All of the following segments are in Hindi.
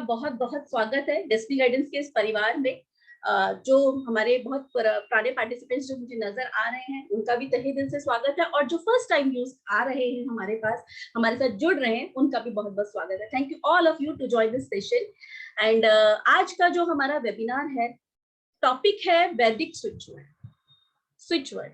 बहुत बहुत स्वागत है डेस्टिनी गाइडेंस के इस परिवार में। जो हमारे बहुत पुराने पार्टिसिपेंट्स जो मुझे नजर आ रहे हैं उनका भी तहे दिल से स्वागत है, और जो फर्स्ट टाइम यूज आ रहे हैं हमारे पास, हमारे साथ जुड़ रहे हैं, उनका भी बहुत बहुत स्वागत है। Thank you all of you to join this session. And आज का जो हमारा वेबिनार है, टॉपिक है वैदिक स्विच वर्ड,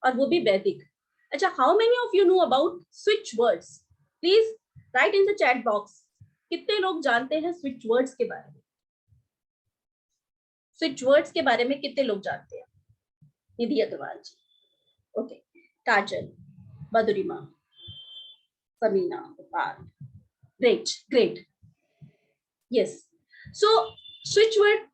और वो भी वैदिक। अच्छा, how many of you know about switch words? Please right in the chat box. कितने लोग जानते हैं स्विच वर्ड्स के बारे में? स्विच वर्ड्स के बारे में कितने लोग जानते हैं? Nidhi Agarwal ji, okay, Kajal, Madhurima, Samina, great, yes. So switch word,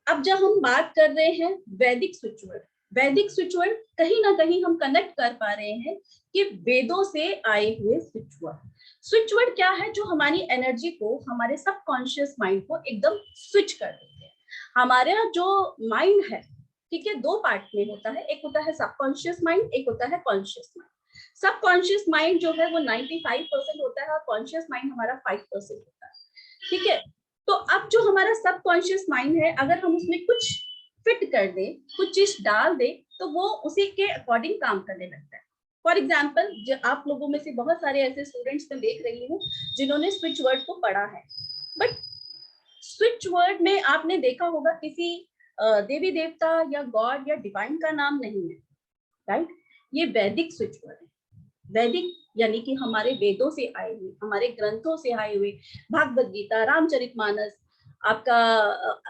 अब जब हम बात कर रहे हैं वैदिक स्विच वर्ड, कहीं ना कहीं हम कनेक्ट कर पा रहे हैं कि वेदों से आए हुए स्विच वर्ड क्या है? जो हमारी एनर्जी को, हमारे सबकॉन्शियस माइंड को एकदम स्विच कर देते हैं। हमारा जो माइंड है, ठीक है, दो पार्ट में होता है। एक होता है सबकॉन्शियस माइंड, एक होता है कॉन्शियस माइंड। सबकॉन्शियस माइंड जो है वो 95% होता है, और कॉन्शियस माइंड हमारा 5% होता है, ठीक है। तो अब जो हमारा सबकॉन्शियस माइंड है, अगर हम उसमें कुछ फिट कर दें, कुछ चीज डाल दें, तो वो उसी के अकॉर्डिंग काम करने लगता है। फॉर एग्जाम्पल, जो आप लोगों में से बहुत सारे ऐसे स्टूडेंट्स मैं देख रही हूँ जिन्होंने स्विच वर्ड को पढ़ा है, बट स्विच वर्ड में आपने देखा होगा किसी देवी देवता या गॉड या डिवाइन का नाम नहीं है, राइट? ये वैदिक स्विच वर्ड है। वैदिक यानी कि हमारे वेदों से आए हुए, हमारे ग्रंथों से आए हुए, भागवत गीता, रामचरितमानस, आपका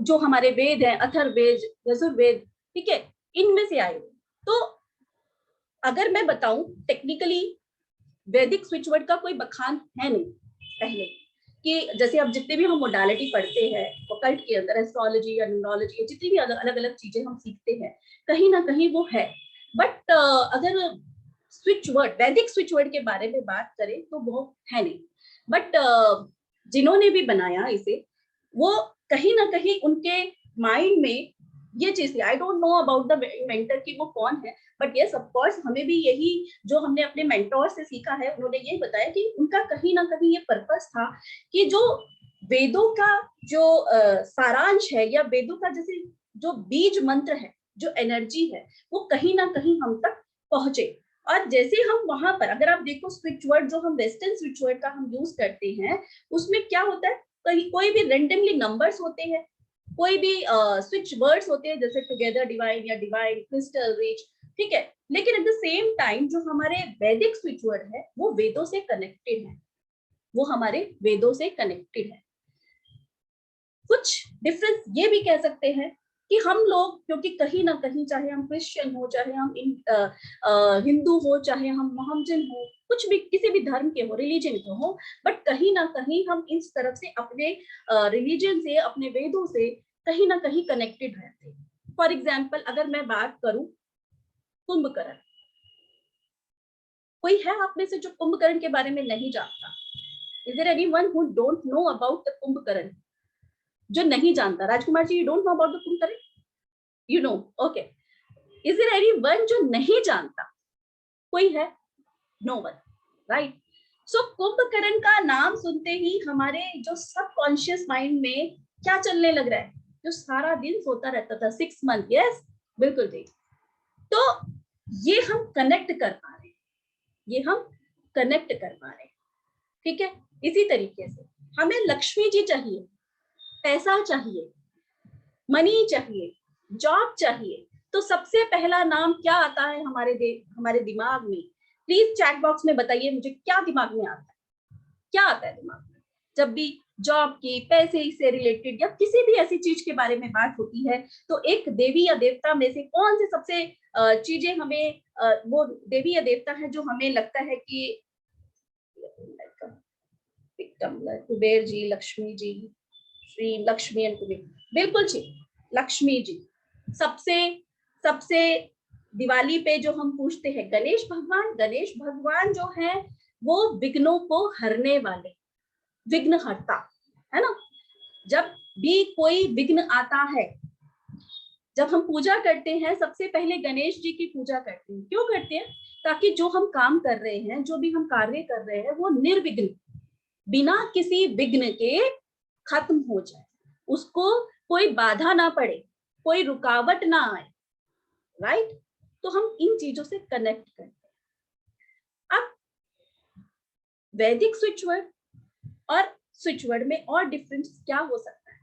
जो हमारे वेद हैं, अथर्ववेद, यजुर्वेद, ठीक है, इनमें से आए हुए। तो अगर मैं बताऊं टेक्निकली, वैदिक स्विच वर्ड का कोई बखान है नहीं पहले, कि जैसे अब जितने भी हम मोडालिटी पढ़ते हैं ओकल्ट के अंदर, एस्ट्रोलॉजी या न्यूमरोलॉजी, जितनी भी अलग अलग चीजें हम सीखते हैं, कहीं ना कहीं वो है। बट अगर स्विच वर्ड, वैदिक स्विच वर्ड के बारे में बात करें तो वो है नहीं। बट जिन्होंने भी बनाया इसे, वो कहीं ना कहीं उनके माइंड में ये चीज थी। I don't know about the mentor कि वो कौन है, बट यस ऑफ कोर्स हमें भी यही जो हमने अपने मेंटोर से सीखा है, उन्होंने ये बताया कि उनका कहीं ना कहीं ये पर्पस था कि जो वेदों का जो सारांश है, या वेदों का जैसे जो बीज मंत्र है, जो एनर्जी है, वो कहीं ना कहीं हम तक पहुंचे। और जैसे हम वहां पर, अगर आप देखो स्विच वर्ड जो हम वेस्टर्न स्विच वर्ड का हम यूज करते हैं, उसमें क्या होता है, कहीं कोई भी रेंडमली नंबर्स होते हैं, कोई भी स्विच वर्ड्स होते हैं, जैसे टुगेदर डिवाइन या डिवाइन, क्रिस्टल, रिच, ठीक है। लेकिन एट द सेम टाइम जो हमारे वैदिक स्विच वर्ड है, वो वेदों से कनेक्टेड है, वो हमारे वेदों से कनेक्टेड है। कुछ डिफरेंस ये भी कह सकते हैं कि हम लोग, क्योंकि कहीं ना कहीं, चाहे हम क्रिश्चियन हो, चाहे हम हिंदू हो, चाहे हम मोहम्मदन हो, कुछ भी किसी भी धर्म के हो, रिलीजन के हो, बट कहीं ना कहीं हम इस तरफ से अपने रिलीजन से, अपने वेदों से कहीं ना कहीं कनेक्टेड रहते हैं। फॉर एग्जाम्पल, अगर मैं बात करूं कुंभकर्ण, कोई है आप में से जो कुंभकर्ण के बारे में नहीं जानता? Is there anyone who don't know about the Kumbhakarna? जो नहीं जानता, Rajkumar ji, you don't know about the Kumbhakarna? You know, okay. Is there anyone जो नहीं जानता? कोई है? No one, right? So Kumbhakarna का नाम सुनते ही हमारे जो सबकॉन्शियस माइंड में क्या चलने लग रहा है? जो सारा दिन सोता रहता था 6 मंथ, यस, बिल्कुल ठीक। तो ये हम कनेक्ट कर पा रहे हैं, ये हम कनेक्ट कर पा रहे हैं, ठीक है। इसी तरीके से हमें लक्ष्मी जी चाहिए, पैसा चाहिए, मनी चाहिए, जॉब चाहिए, तो सबसे पहला नाम क्या आता है हमारे दिमाग में? प्लीज चैट बॉक्स में बताइए मुझे, क्या दिमाग में आता है? क्या आता है दिमाग में जब भी जॉब की, पैसे से रिलेटेड या किसी भी ऐसी चीज के बारे में बात होती है? तो एक देवी या देवता में से कौन से सबसे चीजें हमें, वो देवी या देवता है जो हमें लगता है कि कुबेर जी, लक्ष्मी जी, श्री लक्ष्मी एंड कुबेर, बिल्कुल जी, लक्ष्मी जी। सबसे सबसे दिवाली पे जो हम पूछते हैं, गणेश भगवान जो है वो विघ्नों को हरने वाले, विघ्नहर्ता है ना। जब भी कोई विघ्न आता है, जब हम पूजा करते हैं, सबसे पहले गणेश जी की पूजा करते हैं। क्यों करते हैं? ताकि जो हम काम कर रहे हैं, जो भी हम कार्य कर रहे हैं, वो निर्विघ्न, बिना किसी विघ्न के खत्म हो जाए, उसको कोई बाधा ना पड़े, कोई रुकावट ना आए, राइट। तो हम इन चीजों से कनेक्ट करते हैं। अब वैदिक स्विच वर्ड और स्विच वर्ड में और डिफरेंस क्या हो सकता है?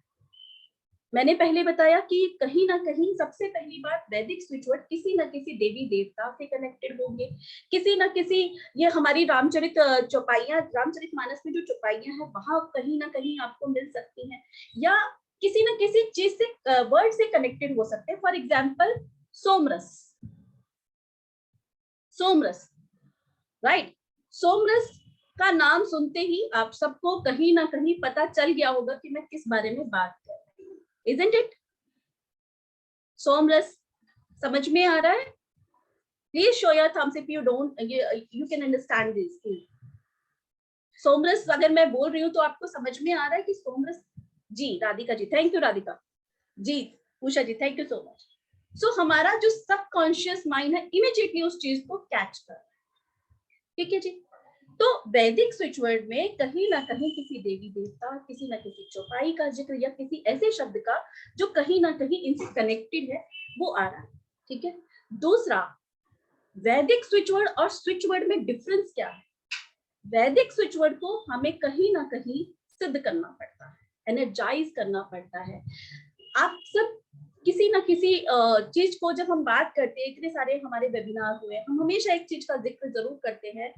मैंने पहले बताया कि कहीं ना कहीं सबसे पहली बात, वैदिक स्विच वर्ड किसी न किसी देवी देवता से कनेक्टेड होंगे, किसी न किसी, ये हमारी रामचरितमानस में जो चौपाइयां हैं वहां कहीं ना कहीं आपको मिल सकती हैं, या किसी न किसी चीज से, वर्ड से कनेक्टेड हो सकते हैं। फॉर एग्जाम्पल सोमरस, सोमरस, राइट। सोमरस का नाम सुनते ही आप सबको कहीं ना कहीं पता चल गया होगा कि मैं किस बारे में बात कर रही हूँ, isn't it? सोमरस समझ में आ रहा है? Please show your thumbs if you can understand this. सोमरस अगर मैं बोल रही हूँ तो आपको समझ में आ रहा है कि सोमरस? जी Radhika ji, thank you Radhika ji, Usha ji, thank you so much. So हमारा जो सबकॉन्शियस माइंड है इमीडिएटली उस चीज को कैच कर रहा है, ठीक है जी। तो वैदिक स्विच वर्ड में कहीं ना कहीं किसी देवी देवता, किसी ना किसी चौपाई का जिक्र या किसी ऐसे शब्द का जो कहीं ना कहीं इनसे कनेक्टेड है वो आ रहा है, ठीक है। दूसरा, वैदिक स्विच वर्ड और स्विच वर्ड में डिफरेंस क्या है? वैदिक स्विच वर्ड को हमें कहीं ना कहीं सिद्ध करना पड़ता है, एनर्जाइज करना पड़ता है। आप सब किसी ना किसी चीज को जब हम बात करते हैं, इतने सारे हमारे वेबिनार हुए, हम हमेशा एक चीज का जिक्र जरूर करते हैं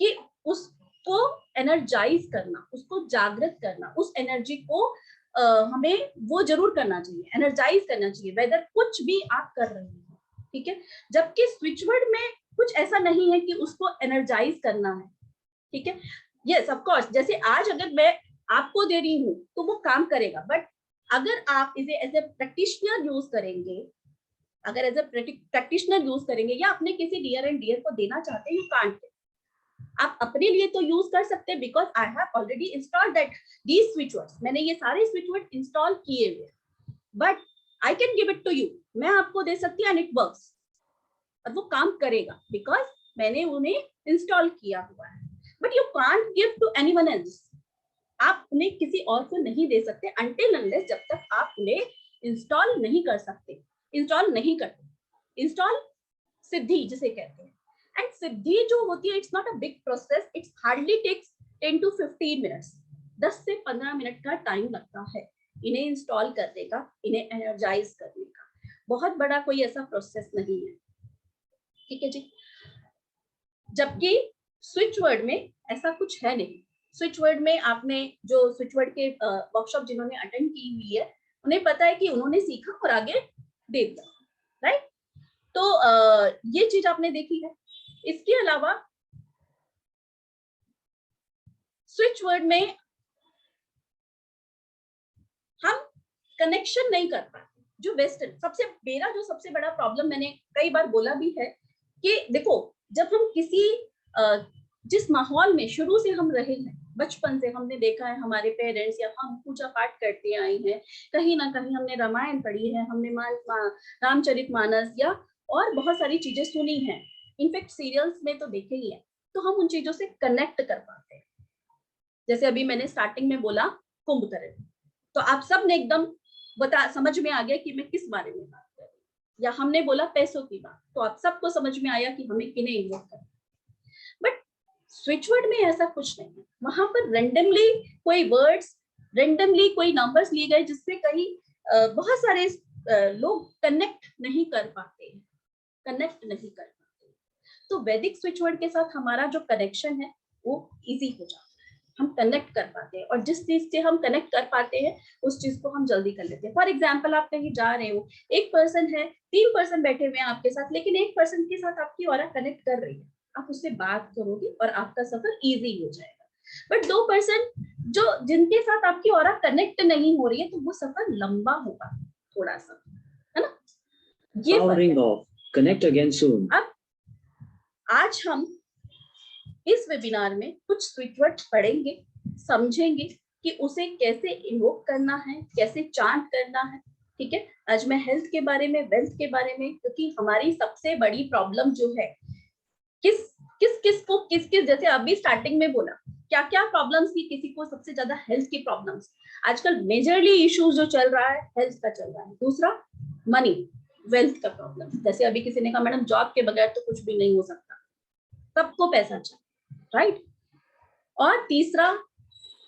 कि उसको एनर्जाइज करना, उसको जागृत करना, उस एनर्जी को हमें वो जरूर करना चाहिए, एनर्जाइज करना चाहिए, वेदर कुछ भी आप कर रहे हैं, ठीक है। जबकि स्विच वर्ड में कुछ ऐसा नहीं है कि उसको एनर्जाइज करना है, ठीक है। यस ऑफ कोर्स, जैसे आज अगर मैं आपको दे रही हूँ तो वो काम करेगा, बट अगर आप इसे एज ए प्रैक्टिशनर यूज करेंगे, अगर एज ए प्रैक्टिशनर यूज करेंगे या अपने किसी डियर एंड डियर को देना चाहते हैं, यू कांट। आप अपने लिए तो यूज कर सकते हैं, because I have already installed that these switch words, मैंने ये सारे स्विच वर्ड इंस्टॉल किए हुए, but I can give it to you, मैं आपको दे सकती हूँ एंड इट वर्क्स, और वो काम करेगा बिकॉज मैंने उन्हें इंस्टॉल किया हुआ है। But you can't give to anyone else, आप उन्हें किसी और को नहीं दे सकते अनटिल अनलेस जब तक आप उन्हें इंस्टॉल नहीं कर सकते, इंस्टॉल नहीं करते। इंस्टॉल सिद्धि जिसे कहते हैं, एंड सिद्धि जो होती है, it's not a big process, it's hardly takes 10 to 15 minutes, 10 से 15 मिनट का टाइम लगता है इन्हें इंस्टॉल करने का, इन्हें एनर्जाइज करने का, बहुत बड़ा कोई ऐसा प्रोसेस नहीं है, ठीक है जी। जबकि स्विच वर्ड में ऐसा कुछ है नहीं। स्विच वर्ड में आपने जो स्विच वर्ड के वर्कशॉप जिन्होंने अटेंड की हुई है, उन्हें पता है कि उन्होंने सीखा और आगे दे दिया, राइट। तो ये चीज आपने देखी है। इसके अलावा स्विच वर्ड में हम कनेक्शन नहीं कर पाते, जो वेस्टर्न, मेरा जो सबसे बड़ा प्रॉब्लम, मैंने कई बार बोला भी है कि देखो, जब हम किसी जिस माहौल में शुरू से हम रहे हैं, बचपन से हमने देखा है हमारे पेरेंट्स या हम पूजा पाठ करते आए हैं, कहीं ना कहीं हमने रामायण पढ़ी है, हमने रामचरितमानस या और बहुत सारी चीजें सुनी हैं, इनफैक्ट सीरियल्स में तो देखे ही है, तो हम उन चीजों से कनेक्ट कर पाते हैं। जैसे अभी मैंने स्टार्टिंग में बोला कुंभकर्ण, तो आप सब ने एकदम समझ में आ गया कि मैं किस बारे में बात कर रही हूँ, या हमने बोला पैसों की बात, तो आप सबको समझ में आया कि हमें किन्हें इन्वोक करना। बट स्विच वर्ड में ऐसा कुछ नहीं है, वहां पर रेंडमली कोई वर्ड्स, रेंडमली कोई नंबर्स लिए गए जिससे कहीं बहुत सारे लोग कनेक्ट नहीं कर पाते, कनेक्ट नहीं कर पाते। तो वैदिक स्विच वर्ड के साथ हमारा जो कनेक्शन है वो इजी हो जाता है, हम कनेक्ट कर पाते हैं, और जिस चीज से हम कनेक्ट कर पाते हैं उस चीज को हम जल्दी कर लेते हैं। फॉर एग्जाम्पल, आप कहीं जा रहे हो, एक पर्सन है, 3 पर्सन बैठे हुए हैं आपके साथ, लेकिन एक पर्सन के साथ आपकी ऑरा कनेक्ट कर रही है, आप उससे बात करोगे और आपका सफर इजी हो जाएगा। बट 2 पर्सन जिनके साथ आपकी ऑरा कनेक्ट नहीं हो रही है, तो वो सफर लंबा होगा थोड़ा सा, है ना। ये कनेक्ट अगेन सून। अब आज हम इस वेबिनार में कुछ स्विच वर्ड पढ़ेंगे, समझेंगे कि उसे कैसे इन्वोक करना है, कैसे चांट करना है, ठीक है। आज मैं हेल्थ के बारे में, वेल्थ के बारे में, क्योंकि हमारी सबसे बड़ी प्रॉब्लम जो है, किस किस को किस जैसे अभी स्टार्टिंग में बोला, क्या क्या प्रॉब्लम्स की, किसी को सबसे ज्यादा हेल्थ की प्रॉब्लम्स, आजकल मेजरली इश्यूज जो चल रहा है हेल्थ का चल रहा है। दूसरा मनी, वेल्थ का प्रॉब्लम, जैसे अभी किसी ने कहा मैडम जॉब के बगैर तो कुछ भी नहीं हो सकता, सबको पैसा चाहिए, राइट। और तीसरा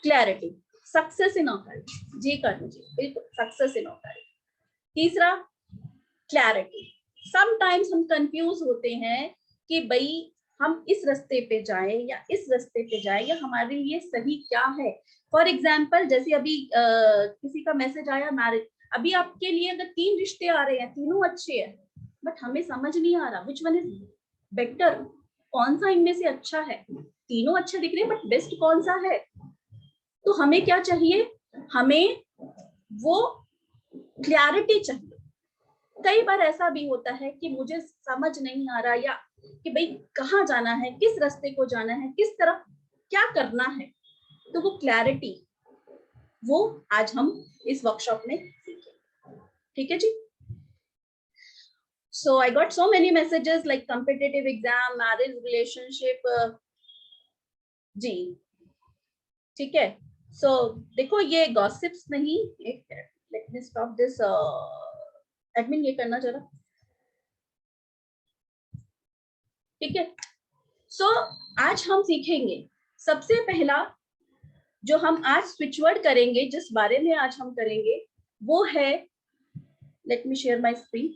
क्लैरिटी, सक्सेस इन ऑथोरिटी, जी कर दीजिए बिल्कुल, सक्सेस इन ऑथोरिटी। तीसरा क्लैरिटी, समटाइम्स हम कंफ्यूज होते हैं कि भाई हम इस रास्ते पे जाएं या इस रास्ते पे जाएं, या हमारे लिए सही क्या है। फॉर एग्जाम्पल जैसे अभी किसी का मैसेज आया मैरिज, अभी आपके लिए अगर 3 रिश्ते आ रहे हैं, तीनों अच्छे हैं, बट हमें समझ नहीं आ रहा विच वन इज बेटर, कौन सा इनमें से अच्छा है। तीनों अच्छे दिख रहे हैं बट बेस्ट कौन सा है। तो हमें क्या चाहिए, हमें वो क्लैरिटी चाहिए। कई बार ऐसा भी होता है कि मुझे समझ नहीं आ रहा, या कि भाई कहाँ जाना है, किस रास्ते को जाना है, किस तरफ क्या करना है, तो वो क्लैरिटी वो आज हम इस वर्कशॉप में सीखेंगे, ठीक है जी। So I got so many messages like competitive exam, marriage, relationship, जी ठीक है। सो देखो ये गॉसिप्स नहीं, let me stop this, admin ये करना जरा, ठीक है। सो आज हम सीखेंगे सबसे पहला जो हम आज स्विच वर्ड करेंगे, जिस बारे में आज हम करेंगे वो है, let me share my screen,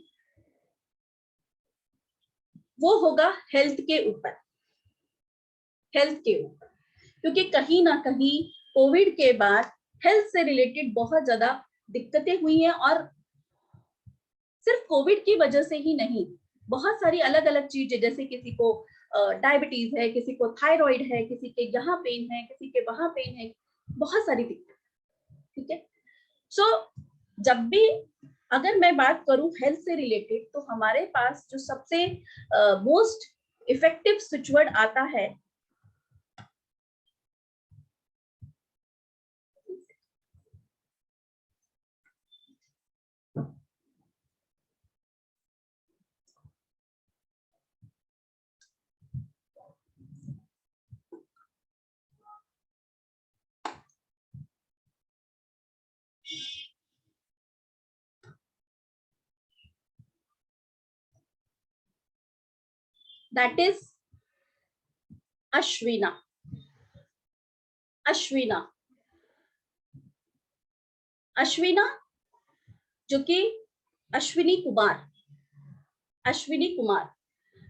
वो होगा हेल्थ के ऊपर, हेल्थ के ऊपर। क्योंकि कहीं ना कहीं कोविड के बाद हेल्थ से रिलेटेड बहुत ज्यादा दिक्कतें हुई हैं, और सिर्फ कोविड की वजह से ही नहीं, बहुत सारी अलग अलग चीजें, जैसे किसी को डायबिटीज है, किसी को थायराइड है, किसी के यहाँ पेन है, किसी के वहां पेन है, बहुत सारी दिक्कत, ठीक है। सो जब भी अगर मैं बात करूं हेल्थ से रिलेटेड, तो हमारे पास जो सबसे मोस्ट इफेक्टिव स्विच वर्ड आता है, दैट इज अश्विना। अश्विना, अश्विना जो कि अश्विनी कुमार, अश्विनी कुमार।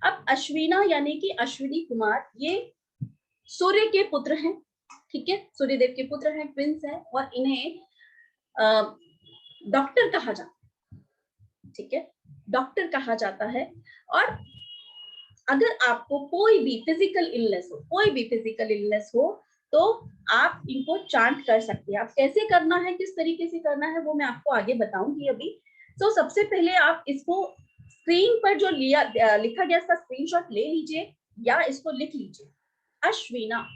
अब अश्विना यानी कि अश्विनी कुमार, ये सूर्य के पुत्र हैं, ठीक है, सूर्यदेव के पुत्र हैं, ट्विंस हैं, और इन्हें डॉक्टर कहा जाता है, ठीक है, डॉक्टर कहा जाता है। और अगर आपको कोई भी फिजिकल इलनेस हो, कोई भी फिजिकल इलनेस हो, तो आप इनको चांट कर सकते हैं। आप कैसे करना है, किस तरीके से करना है, वो मैं आपको आगे बताऊंगी अभी। तो सबसे पहले आप इसको स्क्रीन पर जो लिखा गया इसका स्क्रीनशॉट ले लीजिए, या इसको लिख लीजिए, अश्विना।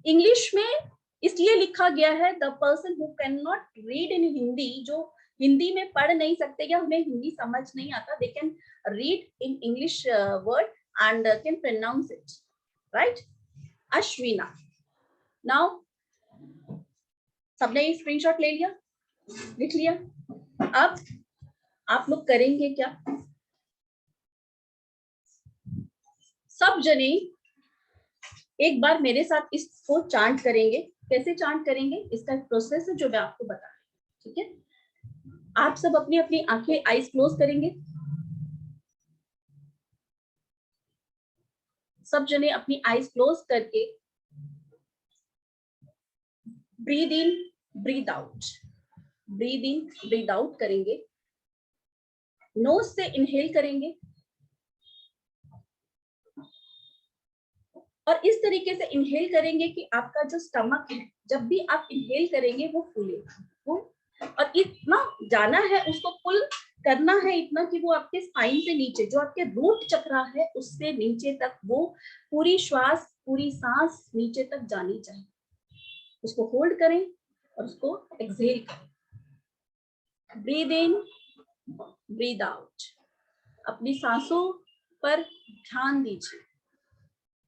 इंग्लिश में इसलिए लिखा गया है, the person who can not read in Hindi, जो हिंदी में पढ़ नहीं सकते या उन्हें हिंदी समझ नहीं आता, they can read in English word and can pronounce it, right. Ashwina. Now सबने स्क्रीनशॉट ले लिया, लिख लिया। अब आप लोग करेंगे क्या, सब जने एक बार मेरे साथ इसको चांट करेंगे। कैसे चांट करेंगे, इसका एक प्रोसेस है जो मैं आपको बता रही हूँ, ठीक है। आप सब अपनी अपनी आंखें, आईज क्लोज करेंगे, सब जने अपनी आईज क्लोज करके breathe in, breathe out, breathe in, breathe out करेंगे। नोज से इनहेल करेंगे, और इस तरीके से इनहेल करेंगे कि आपका जो स्टमक है, जब भी आप इनहेल करेंगे वो फूलेगा, और इतना जाना है, उसको पुल करना है इतना कि वो आपके स्पाइन से नीचे, जो आपके रूट चक्र है उससे नीचे तक, वो पूरी श्वास, पूरी सांस नीचे तक जानी चाहिए। उसको होल्ड करें और उसको एक्सहेल करें। Breathe in, breathe out. अपनी सांसों पर ध्यान दीजिए,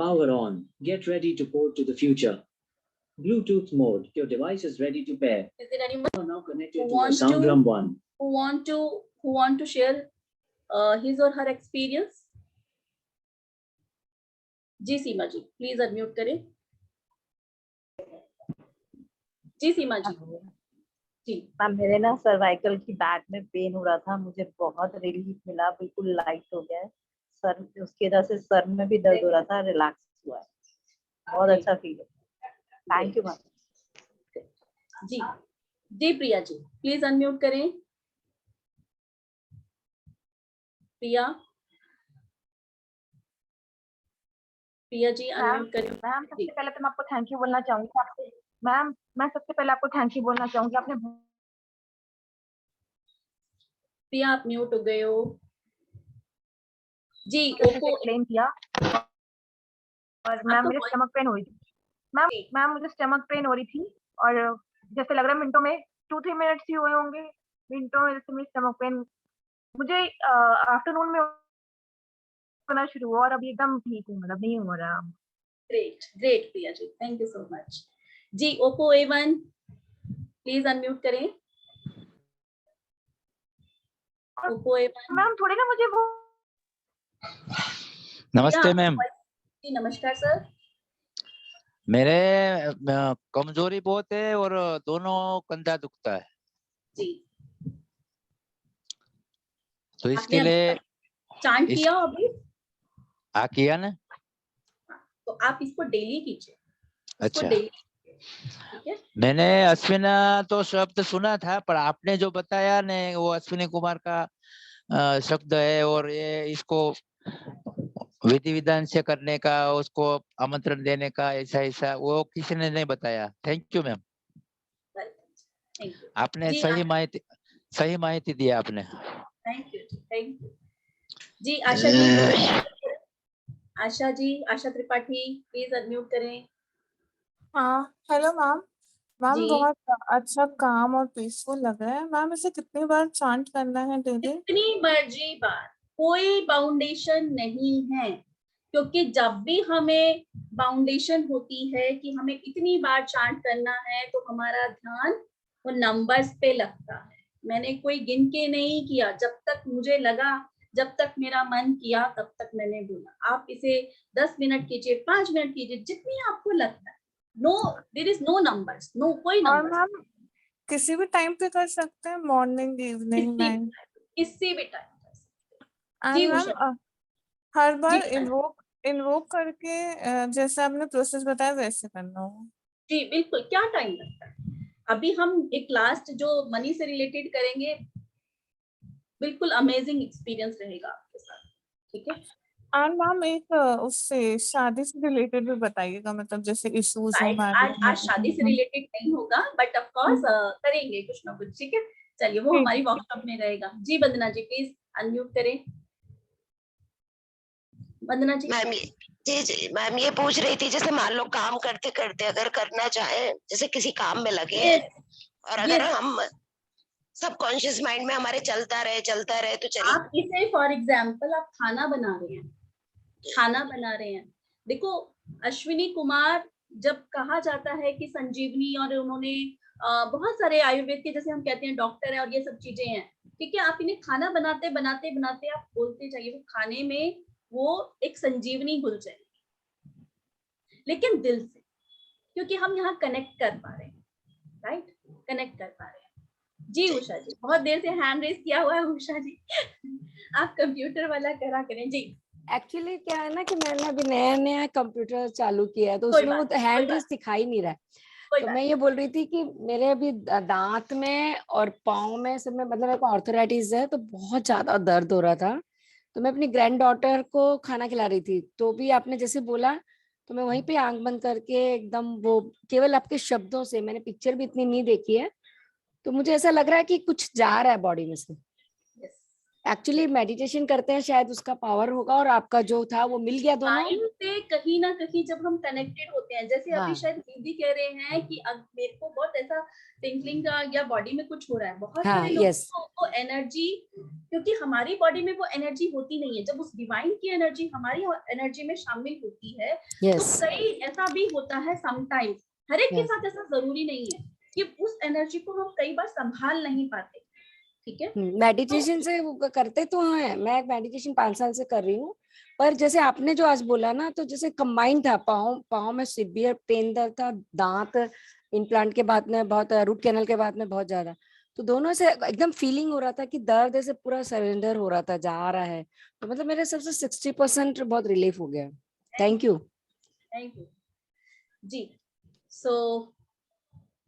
Power on. Get ready to port to the future. Bluetooth mode. Your device is ready to pair. Is there anyone You are now connected to your SoundDrum One. who want to share his or her experience? जी सीमा जी, प्लीज अनम्यूट करें। जी सीमा जी। जी मैम, मेरे ना सर्वाइकल की बैक में पेन हो रहा था, मुझे बहुत रिलीफ मिला, बिल्कुल लाइट हो गया है सर, उसकी वजह से सर में भी दर्द हो रहा था, रिलैक्स हुआ है, बहुत अच्छा फील है। Thank you ma'am. जी जी प्रिया जी, प्लीज अनम्यूट करें। प्रिया जी अनम्यूट करें। मैम सबसे पहले तो मैं आपको थैंक यू बोलना चाहूंगी। मैम मैं सबसे पहले आपको थैंक यू बोलना चाहूंगी, आपने प्रिया आप म्यूट हो गए हो। जी ओप्पो एक्सप्लेन किया। और मैम मेरे स्टमक पेन हो रही थी मैम मुझे स्टमक पेन हो रही थी, और जैसे लग रहा है मिनटों में 2-3 मिनट्स ही हुए होंगे, मिनटों में जैसे मेरी स्टमक पेन मुझे आफ्टरनून में होना शुरू हुआ, और अभी एकदम ठीक हूँ, मतलब नहीं हो रहा। Great great Priya ji, thank you so much. जी ओप्पो A1 प्लीज अनम्यूट करें। ओप्पो A1 मैम थोड़ी ना मुझे वो। नमस्ते मैम। जी नमस्कार सर। मेरे कमजोरी बहुत है और दोनों कंधा दुखता है जी तो इसके लिए चांट किया अभी किया ना, तो आप इसको डेली कीजिए। अच्छा डेली ठीक है। मैंने अश्विना तो शब्द सुना था, पर आपने जो बताया ने वो अश्विनी कुमार का शब्द है, और ये इसको विधि विधान से करने का, उसको आमंत्रण देने का, ऐसा वो किसी ने नहीं बताया। थैंक यू मैम, आपने सही माहिती दी आपने। थैंक यू जी। आशा जी, आशा त्रिपाठी प्लीज अनम्यूट करें। हाँ हेलो मैम। मैम जी बहुत अच्छा काम और पीसफुल लग रहा है मैम। इसे कितनी बार चांट करना है डेली? कितनी मर्जी बार, कोई बाउंडेशन नहीं है, क्योंकि जब भी हमें बाउंडेशन होती है कि हमें इतनी बार चांट करना है तो हमारा ध्यान वो नंबर्स पे लगता है। मैंने कोई गिन के नहीं किया, जब तक मुझे लगा, जब तक मेरा मन किया तब तक मैंने बोला। आप इसे 10 मिनट कीजिए, 5 मिनट कीजिए, जितनी आपको लगता है। No, there is no numbers, no कोई और नंबर। मैम किसी भी टाइम पे कर सकते हैं, मॉर्निंग इवनिंग नाइट? किसी भी टाइम। जी एंड उषा मैम हर बार जी इन्वोक करके जैसे आपने प्रोसेस बताया वैसे करना होगा? जी बिल्कुल। क्या टाइम लगता है? अभी हम एक लास्ट जो मनी से रिलेटेड करेंगे, बिल्कुल अमेजिंग एक्सपीरियंस रहेगा आपके साथ, ठीक है। एंड मैम एक उससे शादी से रिलेटेड भी बताइएगा, मतलब जैसे इश्यूज हो आज शादी से रिलेटेड नहीं होगा, बट ऑफ कोर्स करेंगे कुछ ना कुछ, ठीक है। चलिए वो हमारी वर्कशॉप में रहेगा। जी वंदना जी प्लीज अनम्यूट करें। वंदना जी। मैम जी मैम ये पूछ रही थी, जैसे मान लो काम करते करते अगर करना चाहे, जैसे किसी काम में लगे हैं, और अगर हम सबकॉन्शियस माइंड में हमारे चलता रहे तो चलिए। आप इसे फॉर एग्जांपल आप खाना बना रहे हैं, देखो अश्विनी कुमार जब कहा जाता है कि संजीवनी, और उन्होंने बहुत सारे आयुर्वेद के, जैसे हम कहते हैं डॉक्टर है और ये सब चीजें हैं, ठीक है। आप इन्हें खाना बनाते बनाते बनाते आप बोलते जाइए, वो खाने में वो एक संजीवनी घुल जाएगी, लेकिन दिल से, क्योंकि हम यहाँ कनेक्ट कर पा रहे हैं, राइट, कनेक्ट कर पा रहे हैं। जी उषा जी, बहुत देर से हैंड रेस किया हुआ है उषा जी। आप कंप्यूटर वाला करा करें। जी एक्चुअली क्या है ना कि मैंने अभी नया कंप्यूटर चालू किया है, तो उसमें वो हैंड रेस दिखाई नहीं रहा है। तो मैं ये बोल रही थी कि मेरे अभी दांत में और पाँव में सब में, मतलब मेरे को आर्थराइटिस है, तो बहुत ज्यादा दर्द हो रहा था। तो मैं अपनी ग्रैंड डॉटर को खाना खिला रही थी, तो भी आपने जैसे बोला, तो मैं वहीं पे आंख बंद करके एकदम वो केवल आपके शब्दों से, मैंने पिक्चर भी इतनी नहीं देखी है, तो मुझे ऐसा लग रहा है कि कुछ जा रहा है बॉडी में से। एक्चुअली मेडिटेशन करते हैं शायद उसका पावर होगा, और आपका जो था वो मिल गया दोनों। माइंड से कहीं ना कहीं जब हम कनेक्टेड होते हैं, जैसे हाँ। अभी शायद दीदी कह रहे हैं कि अब मेरे को बहुत ऐसा टिंकलिंग का या बॉडी में कुछ हो रहा है, बहुत हाँ, सारे लोगों yes. को वो एनर्जी, क्योंकि हमारी बॉडी में वो एनर्जी होती नहीं है, जब उस डिवाइन की एनर्जी हमारी एनर्जी में शामिल होती है तो कई ऐसा भी होता है समटाइम्स, हर एक के साथ ऐसा जरूरी नहीं है कि उस एनर्जी को हम कई बार संभाल नहीं पाते। ठीक है, मेडिटेशन से वो करते तो हैं, मैं मेडिटेशन 5 साल से कर रही हूँ, पर जैसे आपने जो आज बोला ना, तो जैसे कंबाइंड था, पाँव में सीवियर पेन दर्द था, दांत इम्प्लांट के बाद में बहुत, रूट कैनल के बाद में बहुत ज्यादा, तो दोनों से एकदम फीलिंग हो रहा था कि दर्द ऐसे पूरा सरेंडर हो रहा था, जा रहा है, तो मतलब मेरे सबसे 60% बहुत रिलीफ हो गया। थैंक यू जी। सो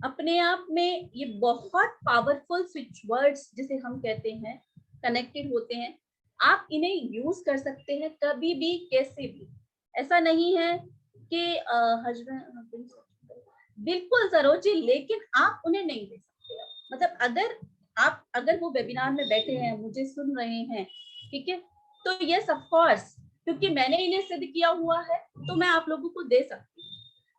अपने आप में ये बहुत पावरफुल स्विच वर्ड्स जिसे हम कहते हैं कनेक्टेड होते हैं, आप इन्हें यूज कर सकते हैं कभी भी कैसे भी। ऐसा नहीं है कि हस्बैंड बिल्कुल सरोजी, लेकिन आप उन्हें नहीं दे सकते। मतलब अगर वो वेबिनार में बैठे हैं, मुझे सुन रहे हैं, ठीक है, तो यस ऑफ कोर्स, क्योंकि मैंने इन्हें सिद्ध किया हुआ है तो मैं आप लोगों को दे सकती हूँ।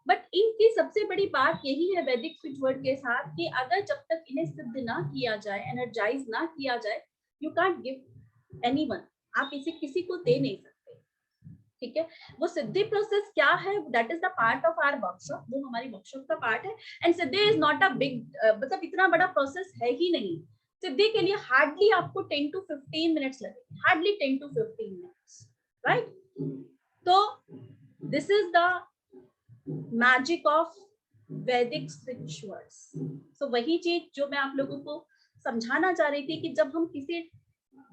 बट इनकी सबसे बड़ी बात यही है वैदिक स्विच वर्ड के साथ कि अगर जब तक इन्हें सिद्ध ना किया जाए, एनर्जाइज ना किया जाए, यू कांट गिव एनीवन, आप इसे किसी को दे नहीं सकते। ठीक है, वो सिद्धि प्रोसेस क्या है, that is the part of our workshop, वो हमारी वर्कशॉप का पार्ट है। एंड सिद्धि इज नॉट अ बिग, मतलब इतना बड़ा प्रोसेस है ही नहीं। सिद्धि के लिए हार्डली आपको 10 to 15 मिनट्स लगेंगे, हार्डली 10 to 15 मिनट्स, राइट। तो this is the magic of वैदिक स्विच वर्ड्स। सो वही चीज जो मैं आप लोगों को समझाना चाह रही थी कि जब हम किसी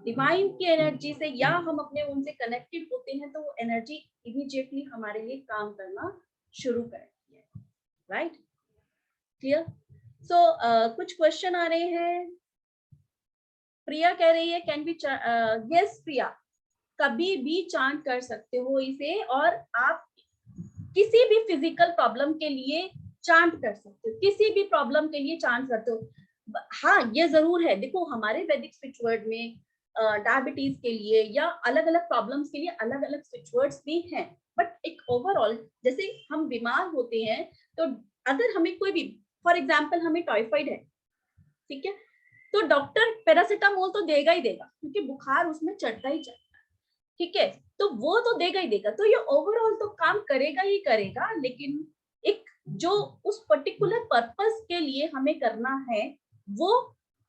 डिवाइन की एनर्जी से या हम अपने उनसे कनेक्टेड होते हैं तो वो एनर्जी इमीडिएटली हमारे लिए काम करना शुरू करती है, राइट, क्लियर। सो कुछ क्वेश्चन आ रहे हैं। प्रिया कह रही है कैन बी, यस प्रिया, कभी भी चांट कर सकते हो इसे, और आप किसी भी फिजिकल प्रॉब्लम के लिए चांट कर सकते हो, किसी भी प्रॉब्लम के लिए चांट करते हो। हाँ, ये जरूर है, देखो हमारे वैदिक स्विच वर्ड में डायबिटीज के लिए या अलग अलग प्रॉब्लम्स के लिए अलग अलग स्विच वर्ड्स भी हैं, बट एक ओवरऑल जैसे हम बीमार होते हैं तो अगर हमें कोई भी, फॉर एग्जाम्पल हमें टाइफाइड है, ठीक है, तो डॉक्टर पैरासिटामोल तो देगा ही देगा क्योंकि बुखार उसमें चढ़ता ही चढ़ता है, ठीक है, तो वो तो देगा ही देगा, तो ये ओवरऑल तो काम करेगा ही करेगा, लेकिन एक जो उस पर्टिकुलर पर्पस के लिए हमें करना है वो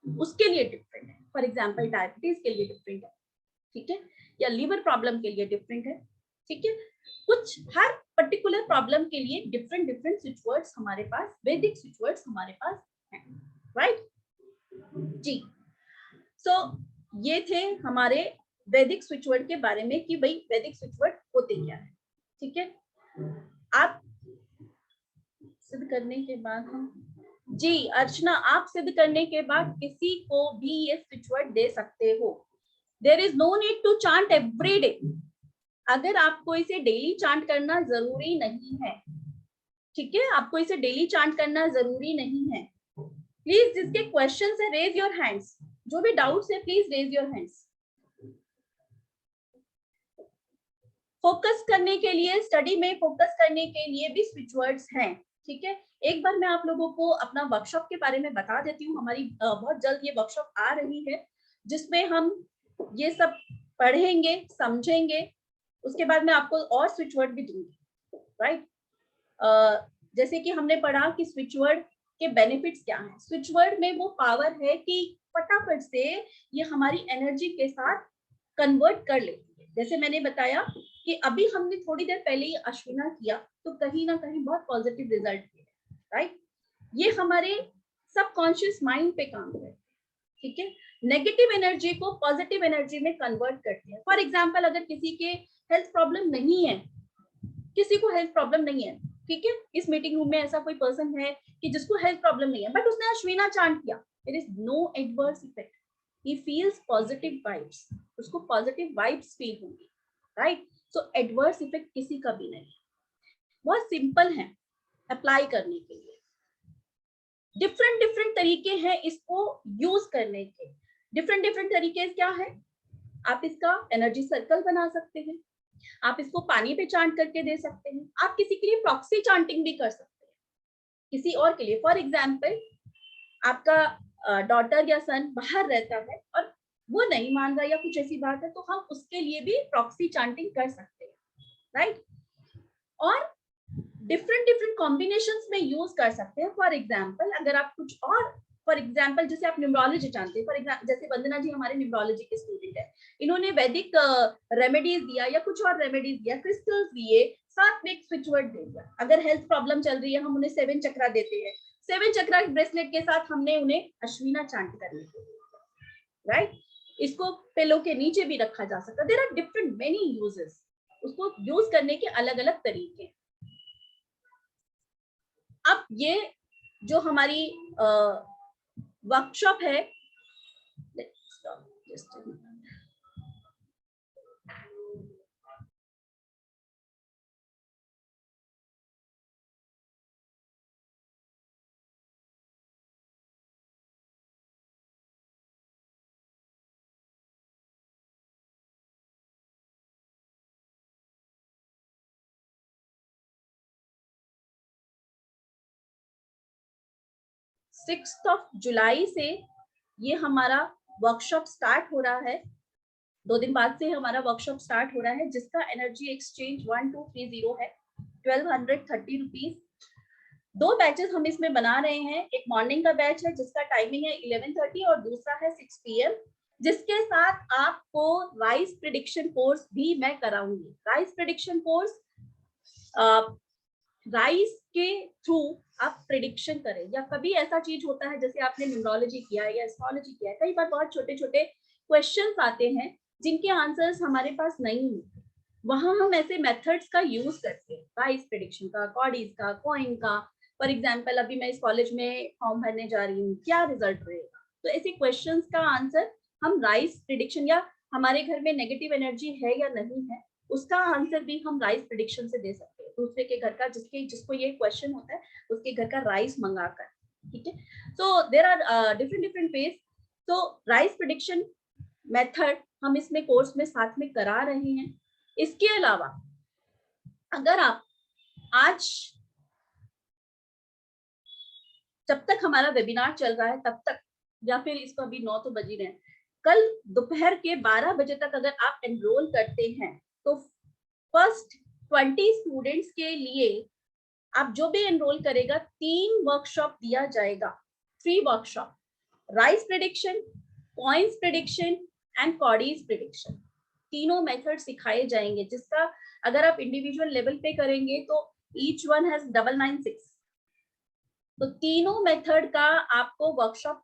उसके लिए डिफरेंट है। फॉर एग्जाम्पल डायबिटीज के लिए डिफरेंट है, ठीक है, या लीवर प्रॉब्लम के लिए डिफरेंट है, ठीक है, कुछ हर पर्टिकुलर प्रॉब्लम के लिए डिफरेंट डिफरेंट स्विच वर्ड्स हमारे पास, वैदिक स्विच वर्ड्स हमारे पास हैं, राइट जी। सो ये थे हमारे वैदिक स्विच वर्ड के बारे में कि भाई वैदिक स्विच वर्ड होते क्या है, ठीक है। आप सिद्ध करने के बाद हम, जी अर्चना, आप सिद्ध करने के बाद किसी को भी ये स्विच वर्ड दे सकते हो। There is no need to chant every day, अगर आपको इसे डेली चांट करना जरूरी नहीं है, ठीक है, आपको इसे डेली चांट करना जरूरी नहीं है। प्लीज जिसके क्वेश्चंस है रेज योर हैंड्स, जो भी डाउट्स है please raise your hands. Focus करने के लिए, स्टडी में फोकस करने के लिए भी स्विच वर्ड्स हैं, ठीक है। एक बार मैं आप लोगों को अपना वर्कशॉप के बारे में बता देती हूँ। हमारी बहुत जल्द ये वर्कशॉप आ रही है जिसमें हम ये सब पढ़ेंगे, समझेंगे, उसके बाद मैं आपको और स्विच वर्ड भी दूंगी, राइट। जैसे कि हमने पढ़ा कि स्विच वर्ड के बेनिफिट्स क्या हैं। स्विच वर्ड में वो पावर है कि फटाफट से ये हमारी एनर्जी के साथ कन्वर्ट कर लेती है। जैसे मैंने बताया कि अभी हमने थोड़ी देर पहले ही अश्विना किया तो कहीं ना कहीं बहुत पॉजिटिव रिजल्ट दिए, राइट। ये हमारे सबकॉन्शियस माइंड पे काम करते हैं, ठीक है, नेगेटिव एनर्जी को पॉजिटिव एनर्जी में कन्वर्ट करती है। फॉर एग्जाम्पल अगर किसी के हेल्थ प्रॉब्लम नहीं है, किसी को हेल्थ प्रॉब्लम नहीं है, ठीक है, इस मीटिंग रूम में ऐसा कोई पर्सन है कि जिसको हेल्थ प्रॉब्लम नहीं है, बट उसने अश्विना चांट किया, there is no adverse effect, he feels positive vibes, उसको पॉजिटिव वाइब्स फील होंगी, राइट। सो एडवर्स इफेक्ट किसी का भी नहीं, बहुत सिंपल है अप्लाई करने के लिए। डिफरेंट डिफरेंट तरीके हैं इसको यूज करने के, डिफरेंट डिफरेंट तरीके क्या है, आप इसका एनर्जी सर्कल बना सकते हैं, आप इसको पानी पे चांट करके दे सकते हैं, आप किसी के लिए प्रॉक्सी चांटिंग भी कर सकते हैं किसी और के लिए। फॉर एग्जाम्पल, आपका डॉटर या सन बाहर रहता है और वो नहीं मान रहा या कुछ ऐसी बात है, तो हम उसके लिए भी प्रॉक्सी चांटिंग कर सकते हैं, राइट। और डिफरेंट डिफरेंट कॉम्बिनेशंस में यूज कर सकते हैं। फॉर एग्जाम्पल, अगर आप कुछ और, फॉर एग्जाम्पल जैसे आप न्यूमरोलॉजी जानते हैं, फॉर एग्जाम्पल जैसे वंदना जी हमारे न्यूमरोलॉजी के स्टूडेंट है, इन्होंने वैदिक रेमेडीज दिया या कुछ और रेमेडीज दिया, क्रिस्टल्स दिए, साथ में एक स्विच वर्ड दे दिया। अगर हेल्थ प्रॉब्लम चल रही है, हम उन्हें 7 चक्रा देते हैं, 7 चक्रा ब्रेसलेट के साथ हमने उन्हें अश्विना चांट करने को दिया, राइट। इसको पिलो के नीचे भी रखा जा सकता है। There are different many uses, उसको यूज करने के अलग अलग तरीके। अब ये जो हमारी वर्कशॉप है, सिक्स्थ ऑफ जुलाई से ये हमारा वर्कशॉप स्टार्ट हो रहा है। 2 दिन बाद से हमारा वर्कशॉप स्टार्ट हो रहा है, जिसका एनर्जी एक्सचेंज 1230 है, 1230 रुपीज। 2 बैचेस हम इसमें बना रहे हैं। एक मॉर्निंग का बैच है जिसका टाइमिंग है 11:30 और दूसरा है 6 PM, जिसके साथ आपको राइस प्रेडिक्शन कोर्स भी मैं कराऊंगी। राइस प्रेडिक्शन कोर्स, राइस के थ्रू आप प्रेडिक्शन करें, या कभी ऐसा चीज होता है जैसे आपने न्यूमरोलॉजी किया है या एस्ट्रोलॉजी किया है, कई बार बहुत छोटे छोटे क्वेश्चंस आते हैं जिनके आंसर्स हमारे पास नहीं होते, वहां हम ऐसे मेथड्स का यूज करते हैं, राइस प्रेडिक्शन का, कॉडीज का, कॉइन का। फॉर एग्जाम्पल, अभी मैं इस कॉलेज में फॉर्म भरने जा रही हूँ, क्या रिजल्ट रहेगा, तो ऐसे क्वेश्चंस का आंसर हम राइस प्रेडिक्शन, या हमारे घर में नेगेटिव एनर्जी है या नहीं है, उसका आंसर भी हम राइस प्रेडिक्शन से दे सकते हैं। दूसरे के घर का, जिसको ये क्वेश्चन होता है, उसके घर का राइस मंगाकर, ठीक है। So there are different different ways. तो राइस प्रेडिक्शन मेथड हम इसमें कोर्स में साथ में करा रहे हैं। इसके अलावा अगर आप आज, जब तक हमारा वेबिनार चल रहा है तब तक, या फिर इसको अभी 9 तो बज ही रहे हैं, कल दोपहर के 12 बजे तक अगर आप एनरोल करते हैं, तो फर्स्ट 20 स्टूडेंट्स के लिए आप जो भी एनरोल करेगा 3 वर्कशॉप दिया जाएगा, 3 workshop, rice prediction, coins prediction and कॉडीज प्रेडिक्शन। तीनों मेथड सिखाए जाएंगे, जिसका अगर आप इंडिविजुअल लेवल पे करेंगे तो ईच वन हैज 996। तो तीनों मेथड का आपको वर्कशॉप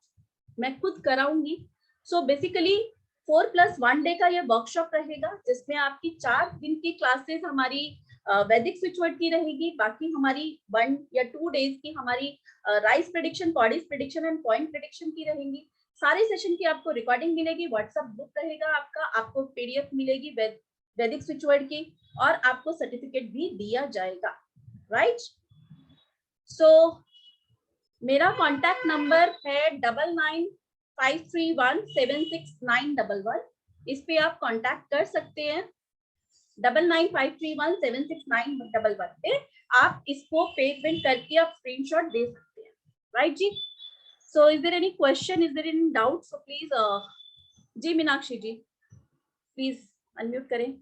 मैं खुद कराऊंगी। सो बेसिकली 4+1 डे का ये वर्कशॉप रहेगा, जिसमें आपकी 4 दिन की क्लासेस हमारी वैदिक स्विच वर्ड की रहेगी, बाकी हमारी 1 या 2 डेज की हमारी राइस प्रेडिक्शन, कॉडीज प्रेडिक्शन एंड पॉइंट प्रेडिक्शन की रहेंगी। सारे सेशन की आपको रिकॉर्डिंग मिलेगी, व्हाट्सएप ग्रुप रहेगा आपका, आपको PDF मिलेगी वैदिक स्विच वर्ड की, और आपको सर्टिफिकेट भी दिया जाएगा, राइट। सो मेरा कॉन्टैक्ट नंबर है 9953176911। इस पे आप कांटेक्ट कर सकते हैं। 9953176911 पे आप इसको पेमेंट करके आप स्क्रीनशॉट दे सकते हैं, राइट जी। So is there any question, is there any doubt? So please जी मीनाक्षी जी प्लीज अनम्यूट करें।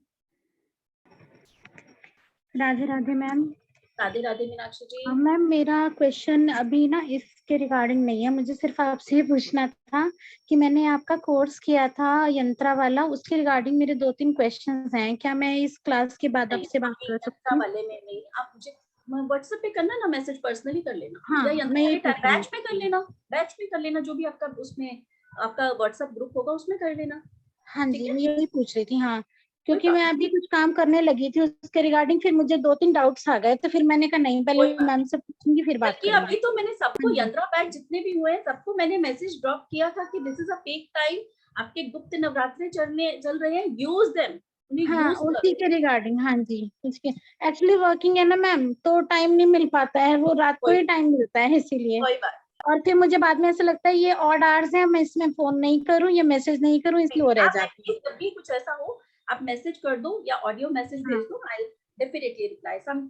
राधे राधे मैम। राधे राधे मीनाक्षी जी। मैम मेरा क्वेश्चन अभी ना इसके रिगार्डिंग नहीं है, मुझे सिर्फ आपसे पूछना था कि मैंने आपका कोर्स किया था यंत्रा वाला, उसके रिगार्डिंग मेरे 2-3 क्वेश्चंस हैं, क्या मैं इस क्लास के बाद आपसे बात कर सकती हूँ? वाले में नहीं, आप मुझे व्हाट्सएप पे करना ना, मैसेज पर्सनली कर लेना। हाँ, या बैच में कर लेना, बैच में कर लेना, जो भी आपका उसमें आपका व्हाट्सएप ग्रुप होगा उसमें कर लेना। हाँ जी, मैं यही पूछ रही थी। हाँ, क्योंकि मैं अभी कुछ काम करने लगी थी उसके रिगार्डिंग, फिर मुझे 2-3 डाउट्स आ गए, तो फिर मैंने कहा नहीं, पहले मैम से पूछूंगी फिर बात करूंगी। अभी तो मैंने सबको यंत्रा बैच जितने भी हुए हैं सबको मैंने मैसेज ड्रॉप किया था कि this is a peak time, आपके गुप्त नवरात्रे चल रहे हैं, यूज देम। हाँ, उसी के रिगार्डिंग। हाँ जी, उसके एक्चुअली वर्किंग है ना मैम, तो टाइम नहीं मिल पाता है, वो रात को ही टाइम मिलता है, इसीलिए। कोई बात और फिर मुझे बाद में ऐसा लगता है ये ऑड आवर्स है, मैं इसमें फोन नहीं करूं या मैसेज नहीं करूं, इसलिए वो रह जाती है। जब भी कुछ ऐसा हो आप मैसेज कर दो या ऑडियो मैसेज भेज दो, I definitely reply. Some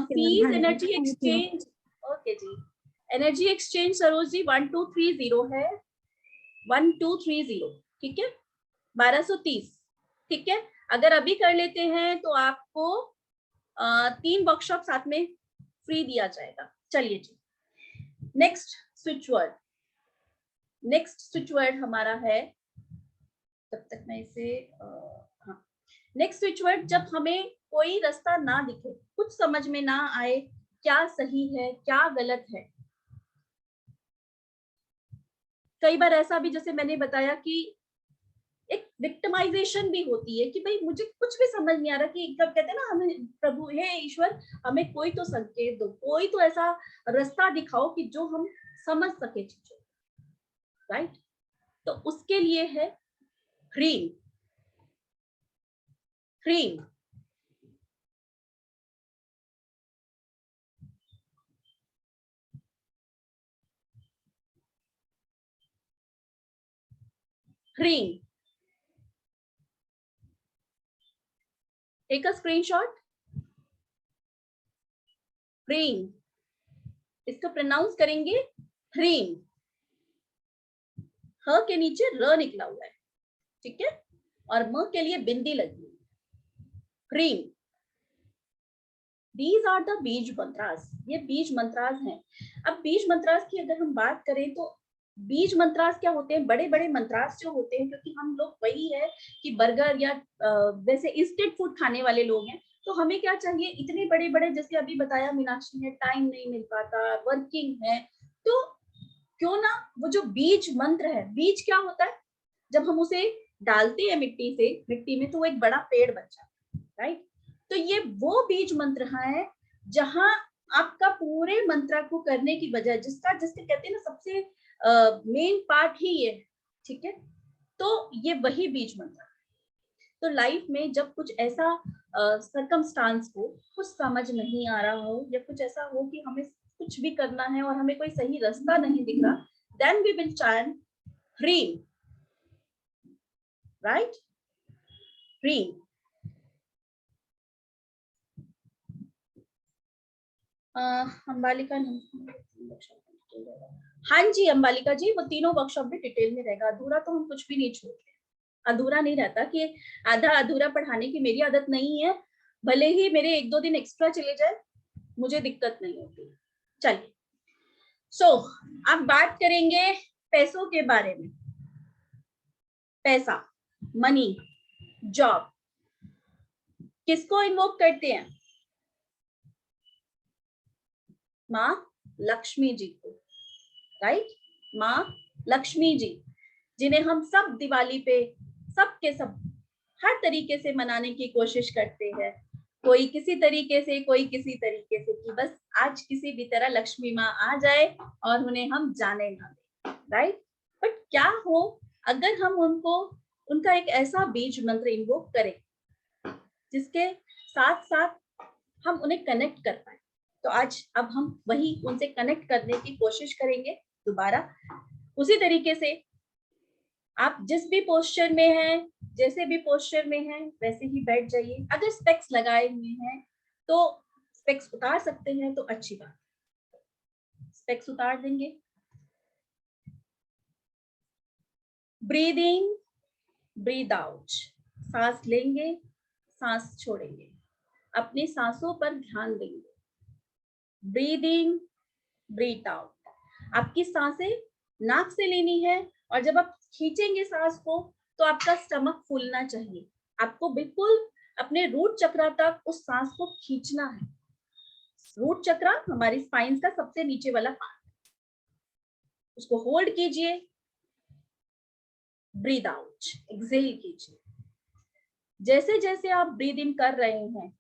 fees energy exchange, okay जी, एनर्जी एक्सचेंज सरोज जी 1230 है, 1230, ठीक है, 1230, ठीक है। अगर अभी कर लेते हैं तो आपको 3 वर्कशॉप साथ में फ्री दिया जाएगा। चलिए जी, next switch word, next switch word हमारा है, तब तक मैं इसे हाँ, नेक्स्ट स्विच वर्ड, जब हमें कोई रास्ता ना दिखे, कुछ समझ में ना आए, क्या सही है क्या गलत है। कई बार ऐसा भी, जैसे मैंने बताया कि एक विक्टिमाइजेशन भी होती है कि भाई मुझे कुछ भी समझ नहीं आ रहा, कि कब कहते हैं ना हमें प्रभु हे ईश्वर हमें कोई तो संकेत दो, कोई तो ऐसा रास्ता दिखाओ कि जो हम समझ सके चीजों, राइट। तो उसके लिए है ह्रीम, ह्रीम, ह्रीम। टेक अ स्क्रीनशॉट, ह्रीम, इसको प्रोनाउंस करेंगे ह्रीम, ह के नीचे र निकला हुआ है, ठीक है, और म के लिए बिंदी लगी है, ह्रीम। These are the बीज मंत्रास, ये बीज मंत्रास हैं। अब बीज मंत्रास की अगर हम बात करें तो बीज मंत्रास क्या होते हैं, बड़े बड़े मंत्रास जो होते हैं, क्योंकि हम लोग वही है कि बर्गर या वैसे इंस्टेंट फूड खाने वाले लोग हैं, तो हमें क्या चाहिए, इतने बड़े बड़े, जैसे अभी बताया मीनाक्षी ने, टाइम नहीं मिल पाता, वर्किंग है, तो क्यों ना वो जो बीज मंत्र है, बीज क्या होता है, जब हम उसे डालते हैं मिट्टी से, मिट्टी में, तो वो एक बड़ा पेड़ बन जाता है, राइट। तो ये वो बीज मंत्र है जहां आपका पूरे मंत्र को करने की वजह, जिसका जिसके कहते हैं ना सबसे मेन पार्ट ही ये, ठीक है, तो ये वही बीज मंत्र। तो लाइफ में जब कुछ ऐसा सरकमस्टांस हो, कुछ समझ नहीं आ रहा हो, या कुछ ऐसा हो कि हमें कुछ भी करना है और हमें कोई सही रास्ता नहीं दिख रहा, then we will chant hreem, right, hreem. Ambalika, हाँ जी अंबालिका जी, वो तीनों वर्कशॉप भी डिटेल में रहेगा, अधूरा तो हम कुछ भी नहीं छोड़ते, अधूरा नहीं रहता, कि आधा अधूरा पढ़ाने की मेरी आदत नहीं है, भले ही मेरे 1-2 दिन एक्स्ट्रा चले जाए, मुझे दिक्कत नहीं होती। चलिए, सो अब बात करेंगे पैसों के बारे में। पैसा, मनी, जॉब, किसको इन्वोक करते हैं, माँ लक्ष्मी जी को, राइट, माँ लक्ष्मी जी, जिन्हें हम सब दिवाली पे सब के सब हर तरीके से मनाने की कोशिश करते हैं, कोई किसी तरीके से, कोई किसी तरीके से, कि बस आज किसी भी तरह लक्ष्मी माँ आ जाए और उन्हें हम जाने ना दें, राइट। बट क्या हो अगर हम उनको, उनका एक ऐसा बीज मंत्र इन्वोक करें जिसके साथ साथ हम उन्हें कनेक्ट कर पाए। तो आज अब हम वही उनसे कनेक्ट करने की कोशिश करेंगे दोबारा। उसी तरीके से आप जिस भी पोस्चर में हैं, जैसे भी पोस्चर में हैं, वैसे ही बैठ जाइए। अगर स्पेक्स लगाए हुए हैं तो स्पेक्स उतार सकते हैं तो अच्छी बात, स्पेक्स उतार देंगे। ब्रीद इन, ब्रीद आउट, सांस लेंगे, सांस छोड़ेंगे, अपनी सांसों पर ध्यान देंगे। Breathe in, breathe out. आपकी सांसें नाक से लेनी है, और जब आप खींचेंगे सांस को तो आपका स्टमक फूलना चाहिए, आपको बिल्कुल अपने रूट चक्र तक उस सांस को खींचना है। रूट चक्र हमारी स्पाइन का सबसे नीचे वाला पार्ट, उसको होल्ड कीजिए, ब्रीद आउट, एक्सहेल कीजिए। जैसे जैसे आप ब्रीद इन कर रहे हैं,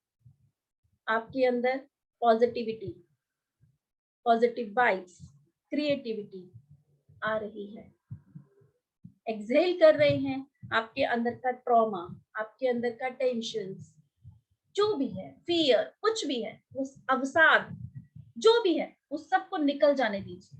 आपके अंदर पॉजिटिविटी, पॉजिटिव वाइब्स, क्रिएटिविटी आ रही है। एक्सहेल कर रहे हैं, आपके अंदर का ट्रॉमा, आपके अंदर का टेंशन, जो भी है, फियर, कुछ भी है, उस अवसाद जो भी है, उस सब को निकल जाने दीजिए।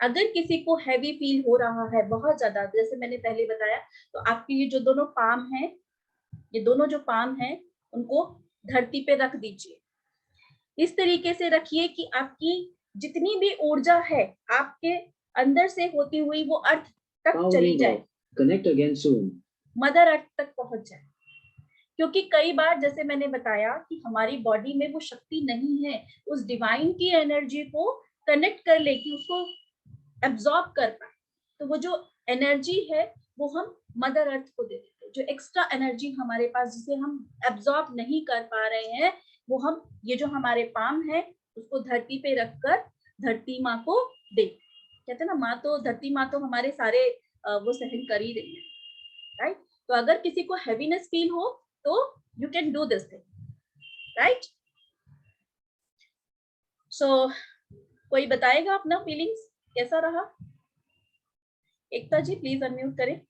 अगर किसी को हैवी फील हो रहा है बहुत ज्यादा, जैसे मैंने पहले बताया, तो आपके ये जो दोनों पाम हैं, ये दोनों जो पाम हैं उनको धरती पे रख दीजिए। इस तरीके से रखिए कि आपकी जितनी भी ऊर्जा है आपके अंदर से होती हुई वो अर्थ तक चली जाए, Connect again soon. Mother earth तक पहुंच जाए। क्योंकि कई बार जैसे मैंने बताया कि हमारी बॉडी में वो शक्ति नहीं है उस डिवाइन की एनर्जी को कनेक्ट कर ले, कि उसको एब्जॉर्ब कर पाए। तो वो जो एनर्जी है वो हम मदर अर्थ को दे देते हैं। जो एक्स्ट्रा एनर्जी हमारे पास जिसे हम एब्जॉर्ब नहीं कर पा रहे हैं, वो हम ये जो हमारे पाम है उसको धरती पे रखकर धरती माँ को दे। कहते हैं ना, माँ तो धरती माँ तो हमारे सारे वो सहन कर ही रही है, राइट। तो अगर किसी को हैवीनेस फील हो तो you can do this thing, right. So कोई बताएगा अपना फीलिंग्स कैसा रहा? एकता जी प्लीज अनम्यूट करें।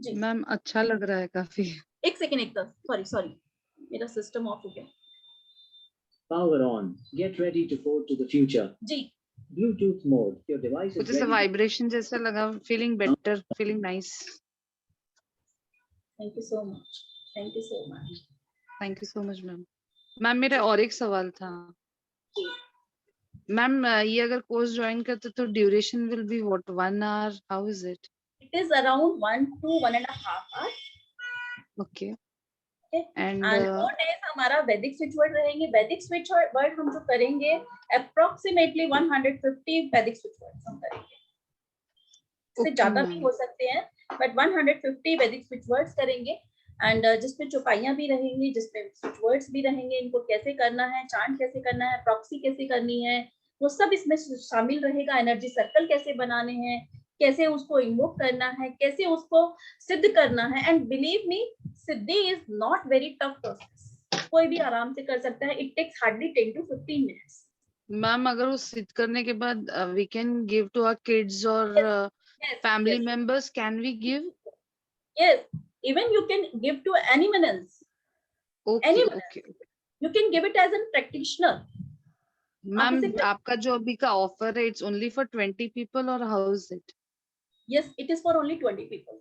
जी मैम अच्छा लग रहा है काफी। एक सेकेंड एकता, सॉरी मेरा सिस्टम ऑफ हो गया। Power on. Get ready to go to the future. Ji Bluetooth mode. Your device is कुछ ऐसा ready. वाइब्रेशन जैसा लगा, feeling better, feeling nice. Thank you so much, thank you so much. Thank you so much ma'am. Ma'am मेरा और एक सवाल था मैम, ये अगर कोर्स ज्वाइन करते तो duration will be what, 1 hour, how is it? It is around 1 to 1.5 hours। Okay and and 4 days हमारा वैदिक स्विच वर्ड रहेंगे। वैदिक स्विच वर्ड हम जो करेंगे अप्रोक्सीमेटली 150 वैदिक स्विच वर्ड हम करेंगे। इससे ज्यादा भी हो सकते हैं बट 150 वैदिक स्विच वर्ड्स करेंगे। एंड जिसमें चौपाइयां भी रहेंगी, जिसमें स्विच वर्ड्स भी रहेंगे, इनको कैसे करना है, चांट कैसे करना है, प्रॉक्सी कैसे करनी है, वो सब इसमें शामिल रहेगा। एनर्जी सर्कल कैसे बनाने हैं, कैसे उसको इन्वोक करना है, कैसे उसको सिद्ध करना है। एंड बिलीव मी, सिद्धि is not very tough process, कोई भी आराम से कर सकता है। It takes hardly 10 to 15 minutes। Ma'am अगर वो सिद्ध करने के बाद we can give to our kids और family members, can we give? Yes, even you can give to anyone else. Anyone Okay. you can give it as a practitioner। Ma'am आपका जो अभी का ऑफर है, इट्स ओनली फॉर 20 people और how is it? Yes, it is for only 20 people।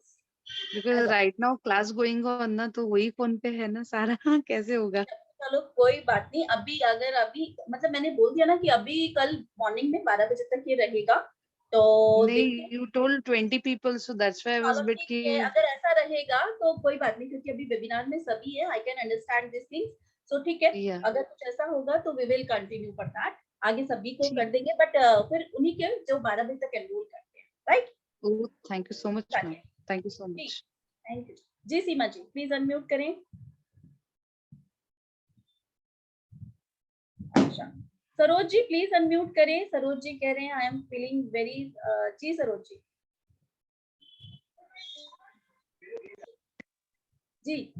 Because right now class going on ना, तो वही फोन पे है ना सारा। कैसे होगा? चलो कोई बात नहीं। अभी मतलब मैंने बोल दिया ना कि अभी कल मॉर्निंग में 12 बजे तक ये रहेगा। तो नहीं, you told 20 people, so that's why I was bit की। अगर ऐसा रहेगा तो कोई बात नहीं, क्योंकि अभी वेबिनार में सभी है। I can understand this things. So ठीक है, अगर कुछ ऐसा होगा तो we will continue for that. आगे सभी को कर देंगे, बट फिर उन्हीं के जो 12 बजे तक एनरोल करते हैं, right. Oh thank you so much ma'am, thank you so much. Thank you जी। सीमा जी प्लीज अनम्यूट करें। अच्छा, सरोज जी प्लीज अनम्यूट करें। सरोज जी कह रहे हैं आई एम फीलिंग वेरी। जी सरोज जी। जी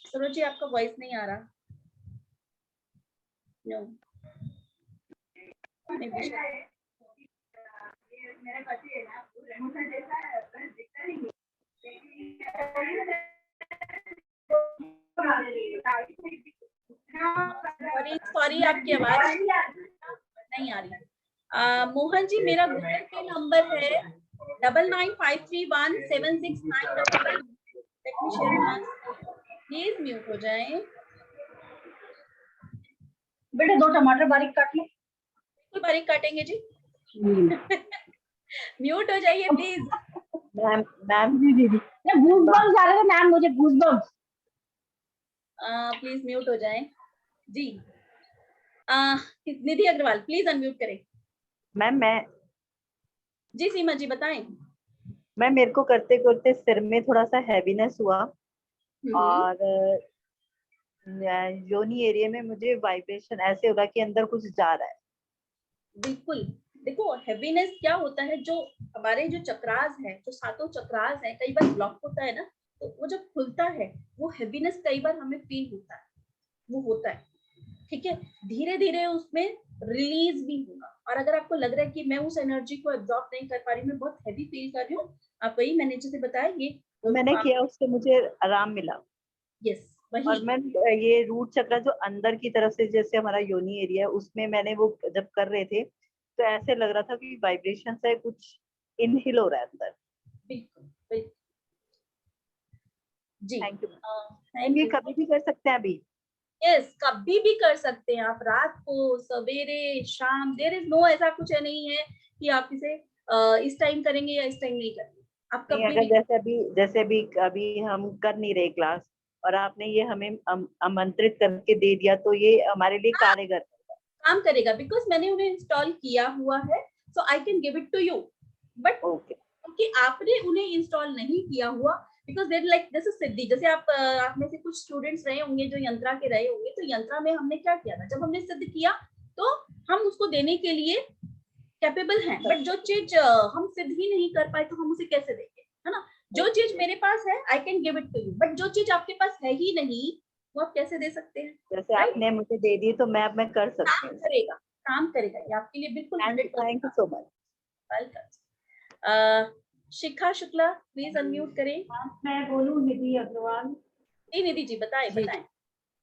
सरोज जी, आपका वॉइस नहीं आ रहा। नो सॉरी आपकी आवाज नहीं आ रही। मोहन जी, मेरा गूगल पे नंबर है 9953176911। प्लीज म्यूट हो जाएं। बेटा 2 टमाटर बारीक काट ले। बिल्कुल बारीक काटेंगे जी। म्यूट हो जाइए प्लीज। मैम जी गूज़बम्स आ रहे थे मैम, मुझे गूज़बम्स। प्लीज म्यूट हो जाएं जी। निधि अग्रवाल प्लीज अनम्यूट करें। मैम मैं जी सीमा जी बताएं। मैम मेरे को करते करते सिर में थोड़ा सा हैवीनेस हुआ और योनि एरिया में मुझे वाइब्रेशन ऐसे होगा कि अंदर कुछ जा रहा है। बिल्कुल, देखो हैवीनेस क्या होता है, जो हमारे जो चक्रास है, जो 7 चक्रास है, कई बार ब्लॉक होता है ना, तो वो जब खुलता है वो हैवीनेस कई बार हमें फील होता है, वो होता है। ठीक है, धीरे धीरे उसमें रिलीज भी होगा। और अगर आपको लग रहा है कि मैं उस एनर्जी को एब्जॉर्ब नहीं कर पा रही, मैं बहुत हैवी फील कर रही हूँ, आप वही मैंने जैसे बताया, ये मैंने किया, उससे मुझे आराम मिला। यस, और मैं ये रूट चक्र जो अंदर की तरफ से जैसे हमारा योनि एरिया है उसमें मैंने वो जब कर रहे थे तो ऐसे लग रहा था कि वाइब्रेशन से कुछ इनहेल हो रहा है अंदर। बिल्कुल बिल्कुल जी। Thank you. थैंक ये यू। कभी भी कर सकते हैं अभी? यस, कभी भी कर सकते हैं आप, रात को, सवेरे, शाम, देयर इज नो ऐसा कुछ है नहीं है कि आप इसे इस टाइम करेंगे या इस टाइम नहीं करेंगे, आप नहीं, कभी अगर भी। जैसे अभी हम कर नहीं रहे क्लास और आपने ये हमें आमंत्रित करके दे दिया तो ये हमारे लिए कारगर काम करेगा, बिकॉज मैंने उन्हें इंस्टॉल किया हुआ है, so I can give it to you. But क्योंकि आपने उन्हें इंस्टॉल नहीं किया हुआ, बिकॉज देर लाइक जैसे सिद्धि, जैसे आप में से कुछ स्टूडेंट्स रहे होंगे जो यंत्रा के रहे होंगे, तो यंत्रा में हमने क्या किया था, जब हमने सिद्ध किया तो हम उसको देने के लिए कैपेबल हैं, बट जो चीज हम सिद्ध ही नहीं कर पाए तो हम उसे कैसे देंगे, है ना। जो चीज मेरे पास है I can give it to you, but जो चीज आपके पास है ही नहीं वो आप कैसे दे सकते हैं। जैसे आपने मुझे दे दी तो मैं कर सकती हूँ। काम करेगा ये आपके लिए बिल्कुल। Thank you so much. Welcome. Shikha Shukla please unmute करें। मैं बोलूं निधि अग्रवाल। निधि जी बताएं।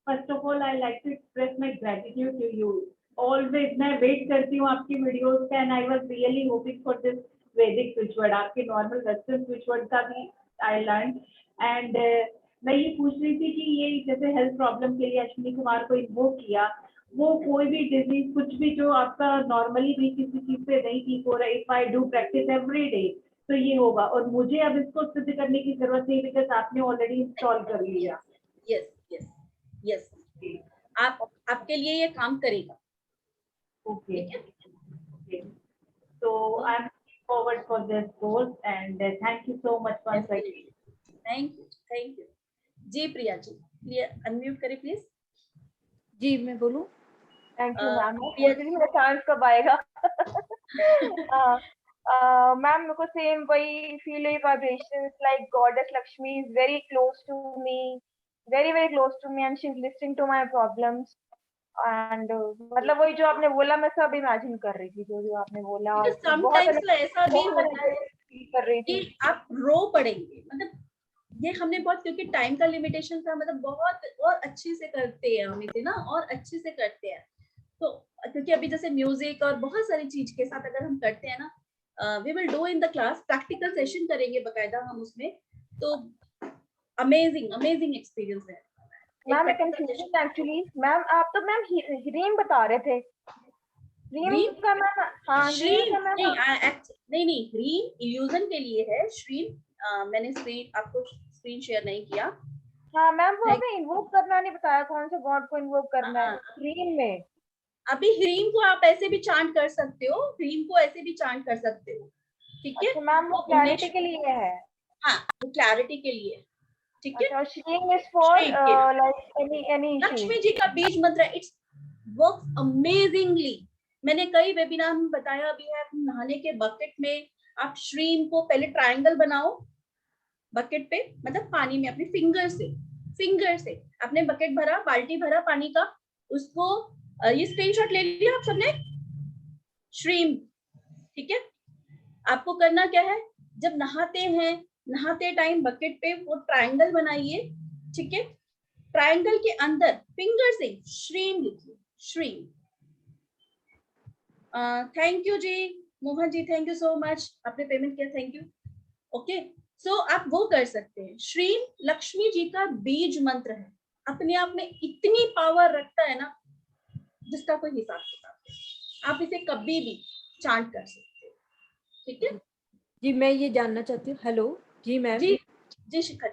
First of all I like to express my gratitude to you. Always मैं वेट करती हूँ आपकी वीडियोस का and I was really hoping for this Vedic switch word. आपके नॉर्मल वेस्टर्न स्विच वर्ड का भी आई लर्न एंड मैं ये पूछ रही थी कि ये जैसे हेल्थ प्रॉब्लम के लिए अश्विनी कुमार को इन्वोक किया, वो कोई भी डिजीज कुछ भी जो आपका नॉर्मली भी किसी चीज से नहीं ठीक हो रहा है, if I do practice every day तो ये होगा और मुझे अब इसको सिद्ध करने की जरूरत नहीं बिकॉज आपने ऑलरेडी इंस्टॉल कर लिया। यस यस यस, आपके लिए ये काम करेगा। Okay, so I'm looking forward for this course and thank you so much once again. Thank you. जी प्रिया जी अनम्यूट करें प्लीज। जी मैं बोलूं। Thank you ma'am. मेरा चांस कब आएगा? मैम मेरे को सेम वही फील हुई vibrations like goddess Lakshmi is very close to me, very close to me and she is listening to my problems एंड मतलब वही जो आपने बोला मैं सब इमेजिन कर रही थी जो आपने बोला। और समटाइम्स ऐसा भी होता है कर रही थी कि आप रो पड़ेंगे, मतलब ये हमने बहुत, क्योंकि टाइम का लिमिटेशन था, मतलब बहुत और अच्छे से करते हैं हम इसे ना, और अच्छे से करते हैं। तो क्योंकि अभी जैसे म्यूजिक और बहुत सारी चीज के साथ अगर हम करते हैं ना, we will do in the class, practical session करेंगे बकायदा हम उसमें, तो अमेजिंग एक्सपीरियंस है। मैम मैं कंफ्यूजन एक्चुअली मैम आप तो मैम हीरेम बता रहे थे। रीम का मैम हाँ नहीं रीम इल्यूजन के लिए है। श्रीम मैंने आपको स्क्रीन शेयर नहीं किया। हाँ मैम वो हमें इन्वोक करना नहीं बताया, कौन से गॉड को इन्वोक करना है रीम में। अभी ह्रीम को आप ऐसे भी चांट कर सकते हो, ह्रीम को ऐसे भी चांट कर सकते हो, ठीक है। मैम वो क्लैरिटी के लिए है। हाँ वो क्लैरिटी के लिए, ठीक है। Shreem is for like any Lakshmi ji का बीज मंत्र, इट्स वर्क्स अमेजिंगली। मैंने कई वेबिनार में बताया भी है। नहाने के बकेट में आप श्रीम को पहले ट्रायंगल बनाओ बकेट पे, मतलब पानी में अपने फिंगर से आपने बकेट भरा, बाल्टी भरा पानी का, उसको ये स्क्रीनशॉट ले लिया आप सबने श्रीम, ठीक है। आपको करना क्या है, जब नहाते टाइम बकेट पे वो ट्रायंगल बनाइए, ठीक है। ट्रायंगल के अंदर फिंगर से श्रीम लिखिए, श्रीम। थैंक यू जी Mohan ji, thank you so much, आपने पेमेंट किया, थैंक यू। ओके सो आप वो कर सकते हैं। श्रीम लक्ष्मी जी का बीज मंत्र है, अपने आप में इतनी पावर रखता है ना जिसका कोई हिसाब किताब। आप इसे कभी भी चांट कर सकते हो, ठीक है जी। मैं ये जानना चाहती हूँ, हेलो जी मैम। जी शिखा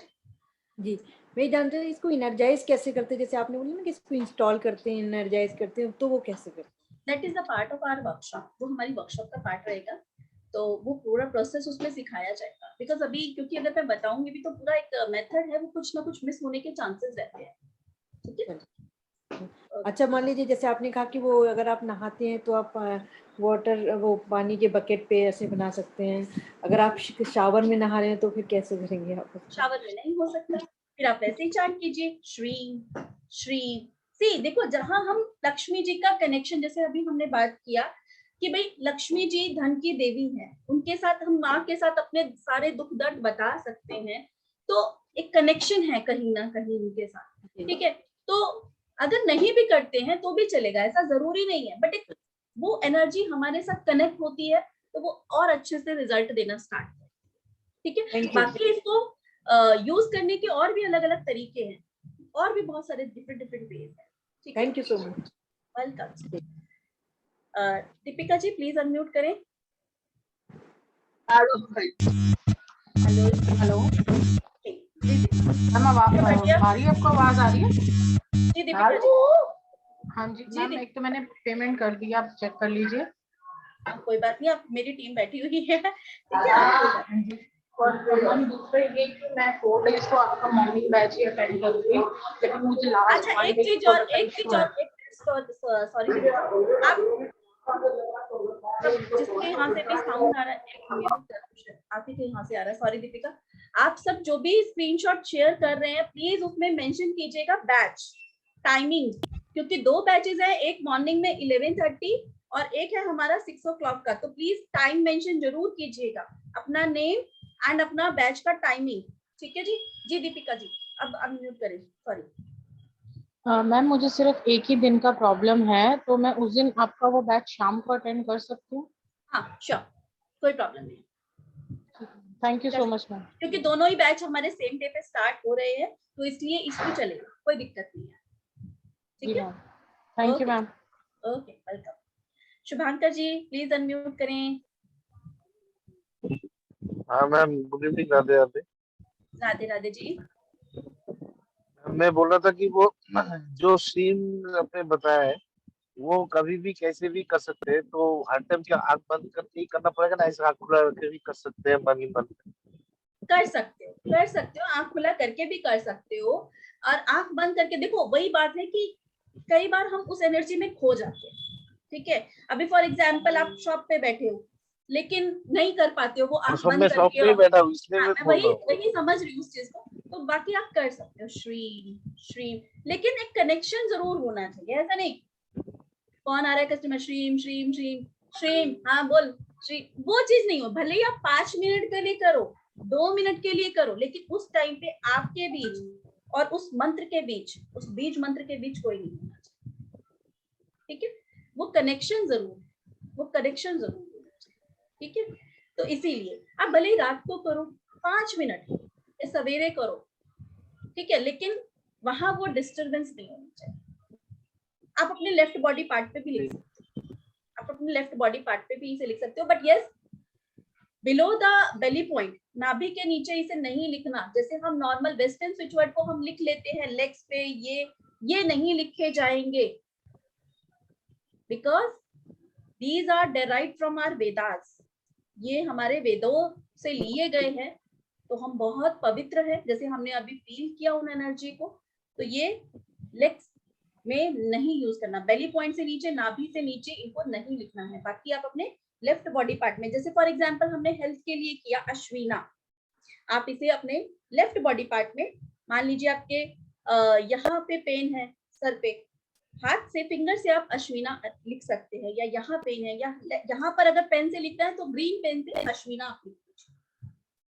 जी मैं जानते हैं इसको इनर्जाइज कैसे करते हैं, जैसे आपने बोला ना कि इसको इंस्टॉल करते हैं, इनर्जाइज करते हैं, तो वो कैसे करते हैं? That is the part of our workshop, वो हमारी वर्कशॉप का पार्ट रहेगा, तो वो पूरा प्रोसेस उसमें सिखाया जाएगा। बिकॉज अभी क्योंकि अगर मैं बताऊंगी भी तो पूरा एक मेथड है, वो कुछ ना कुछ मिस होने के चांसेस रहते हैं, ठीक है। अच्छा मान लीजिए जैसे आपने कहा कि वो अगर आप नहाते हैं तो आप वाटर वो पानी के बकेट पे ऐसे बना सकते हैं, अगर आप शावर में नहा रहे हैं तो फिर कैसे करेंगे आप? शावर में नहीं हो सकता, फिर आप ऐसे ही चांट कीजिए श्रीम श्रीम। सी देखो, जहां हम लक्ष्मी जी का कनेक्शन, जैसे अभी हमने बात किया कि भाई लक्ष्मी जी धन की देवी हैं, उनके साथ हम माँ के साथ अपने सारे दुख दर्द बता सकते हैं, तो एक कनेक्शन है कहीं ना कहीं उनके साथ। ठीक है, तो अगर नहीं भी करते हैं तो भी चलेगा, ऐसा जरूरी नहीं है, बट एक वो एनर्जी हमारे साथ कनेक्ट होती है तो वो और अच्छे से रिजल्ट देना स्टार्ट है। ठीक है, बाकी इसको यूज करने के और भी अलग अलग तरीके हैं, और भी बहुत सारे डिफरेंट वेज हैं। ठीक है, thank you so much. Welcome. Deepika ji please unmute करें। हेलो हेलो मैम, आ रही है आपको, आवाज आ रही है? जी दीपिका जी। हाँ जी मैम, एक तो मैंने पेमेंट कर दिया, आप चेक कर लीजिए। कोई बात नहीं, आप मेरी टीम बैठी हुई है, ठीक है। और मैम दूसरा ये कि मैं 4 डेज को आपका मॉर्निंग बैच ही अटेंड करूंगी, लेकिन मुझे लास्ट अच्छा एक चीज और सॉरी, आप जिसके यहाँ से भी साउंड आ रहा है, आप ही के यहाँ से आ रहा है, सॉरी दीपिका, आप सब जो भी स्क्रीनशॉट शेयर कर रहे हैं प्लीज उसमें मेंशन कीजिएगा बैच टाइमिंग, क्योंकि 2 बैचेस हैं, एक मॉर्निंग में 11:30 और एक है हमारा 6 o'clock का, तो प्लीज टाइम मेंशन जरूर कीजिएगा, अपना नेम एंड अपना बैच का टाइमिंग। ठीक है जी। जी दीपिका जी, अब अनम्यूट करें, सॉरी। मैम मुझे सिर्फ एक ही दिन का प्रॉब्लम है, तो मैं उस दिन आपका वो बैच शाम को अटेंड कर सकती हूँ? हाँ श्योर, कोई प्रॉब्लम नहीं। Thank you so much ma'am. क्योंकि दोनों ही बैच हमारे सेम डे पे स्टार्ट हो रहे हैं, तो इसलिए इसको चलेगा, कोई दिक्कत नहीं है। ठीक है, thank you ma'am. Okay welcome. Shubhankar ji please unmute करें। हाँ ma'am, good evening. Radhe Radhe. Radhe Radhe ji. मैं बोल रहा था कि वो जो स्ट्रीम आपने बताया है वो कभी भी कैसे भी कर सकते हैं, तो हर टाइम क्या आंख बंद करके ही करना पड़ेगा ना, ऐसे आंख खुला रख भी कर सकते हैं, मन ही मन कर सकते हो, आंख खुला करके भी कर सकते हो, और आंख बंद करके देखो, वही बात है कि कई बार हम उस एनर्जी में खो जाते हैं। ठीक है, अभी फॉर एग्जांपल आप शॉप पे बैठे हो लेकिन नहीं कर पाते हो वो आंख बंद करके, शॉप पे बैठा हूँ इसलिए मैं बोल रहा हूँ। वही समझ रही हूँ उस चीज को, तो बाकी आप कर सकते हो श्रीम, लेकिन एक कनेक्शन जरूर होना चाहिए, ऐसा नहीं कौन आ रहा है कस्टमर श्रीम, हाँ बोल श्रीम, वो चीज नहीं हो, भले ही आप 5 मिनट के लिए करो, 2 मिनट के लिए करो, लेकिन उस टाइम पे आपके बीच और उस मंत्र के बीच, उस बीज मंत्र के बीच कोई नहीं होना चाहिए। ठीक है, वो कनेक्शन जरूर होना चाहिए। ठीक है, तो इसीलिए आप भले ही रात को करो 5 मिनट या सवेरे करो, ठीक है, लेकिन वहां वो डिस्टरबेंस नहीं होनी चाहिए। आप अपने लेफ्ट बॉडी पार्ट पे भी लिख सकते हो, इसे लिख सकते हो, but yes below the belly point, नाभि के नीचे इसे नहीं लिखना। जैसे हम नॉर्मल वेस्टर्न स्विच वर्ड को हम लिख लेते हैं लेग्स पे, ये नहीं लिखे जाएंगे, because these are derived from our Vedas, ये हमारे वेदों से लिए गए हैं, तो हम बहुत पवित्र है, जैसे हमने अभी फील किया उन एनर्जी को, तो ये लेग्स में नहीं यूज करना, बेली पॉइंट से नीचे, नाभि से नीचे इनको नहीं लिखना है। बाकी आप अपने लेफ्ट बॉडी पार्ट में, जैसे फॉर एग्जांपल हमने हेल्थ के लिए किया अश्विना, आप इसे अपने लेफ्ट बॉडी पार्ट में, मान लीजिए आपके यहाँ पे पेन है सर पे, हाथ से फिंगर से आप अश्विना लिख सकते हैं, या यहाँ पेन है, या यहाँ पर अगर पेन से लिखना है तो ग्रीन पेन से अश्विना आप लिख लीजिए।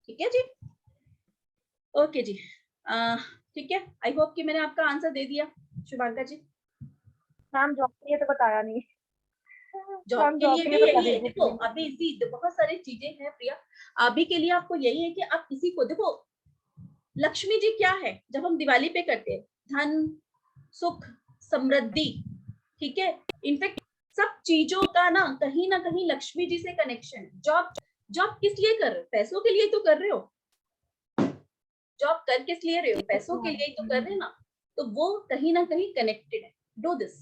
ठीक है जी, ओके जी, ठीक है, आई होप कि मैंने आपका आंसर दे दिया। शुभांकर जी मैम जॉब के लिए तो बताया नहीं, जॉब के लिए भी यही है, देखो अभी इसी बहुत सारी चीजें हैं प्रिया, अभी के लिए आपको यही है कि आप किसी को देखो, लक्ष्मी जी क्या है जब हम दिवाली पे करते हैं, धन सुख समृद्धि, ठीक है, इनफैक्ट सब चीजों का ना कहीं लक्ष्मी जी से कनेक्शन। जॉब किस लिए कर रहे हो? पैसों के लिए तो कर रहे हो, जॉब कर किस लिए रहे हो? पैसों के लिए तो कर रहे हो ना, तो वो कहीं ना कहीं कनेक्टेड है। डू दिस,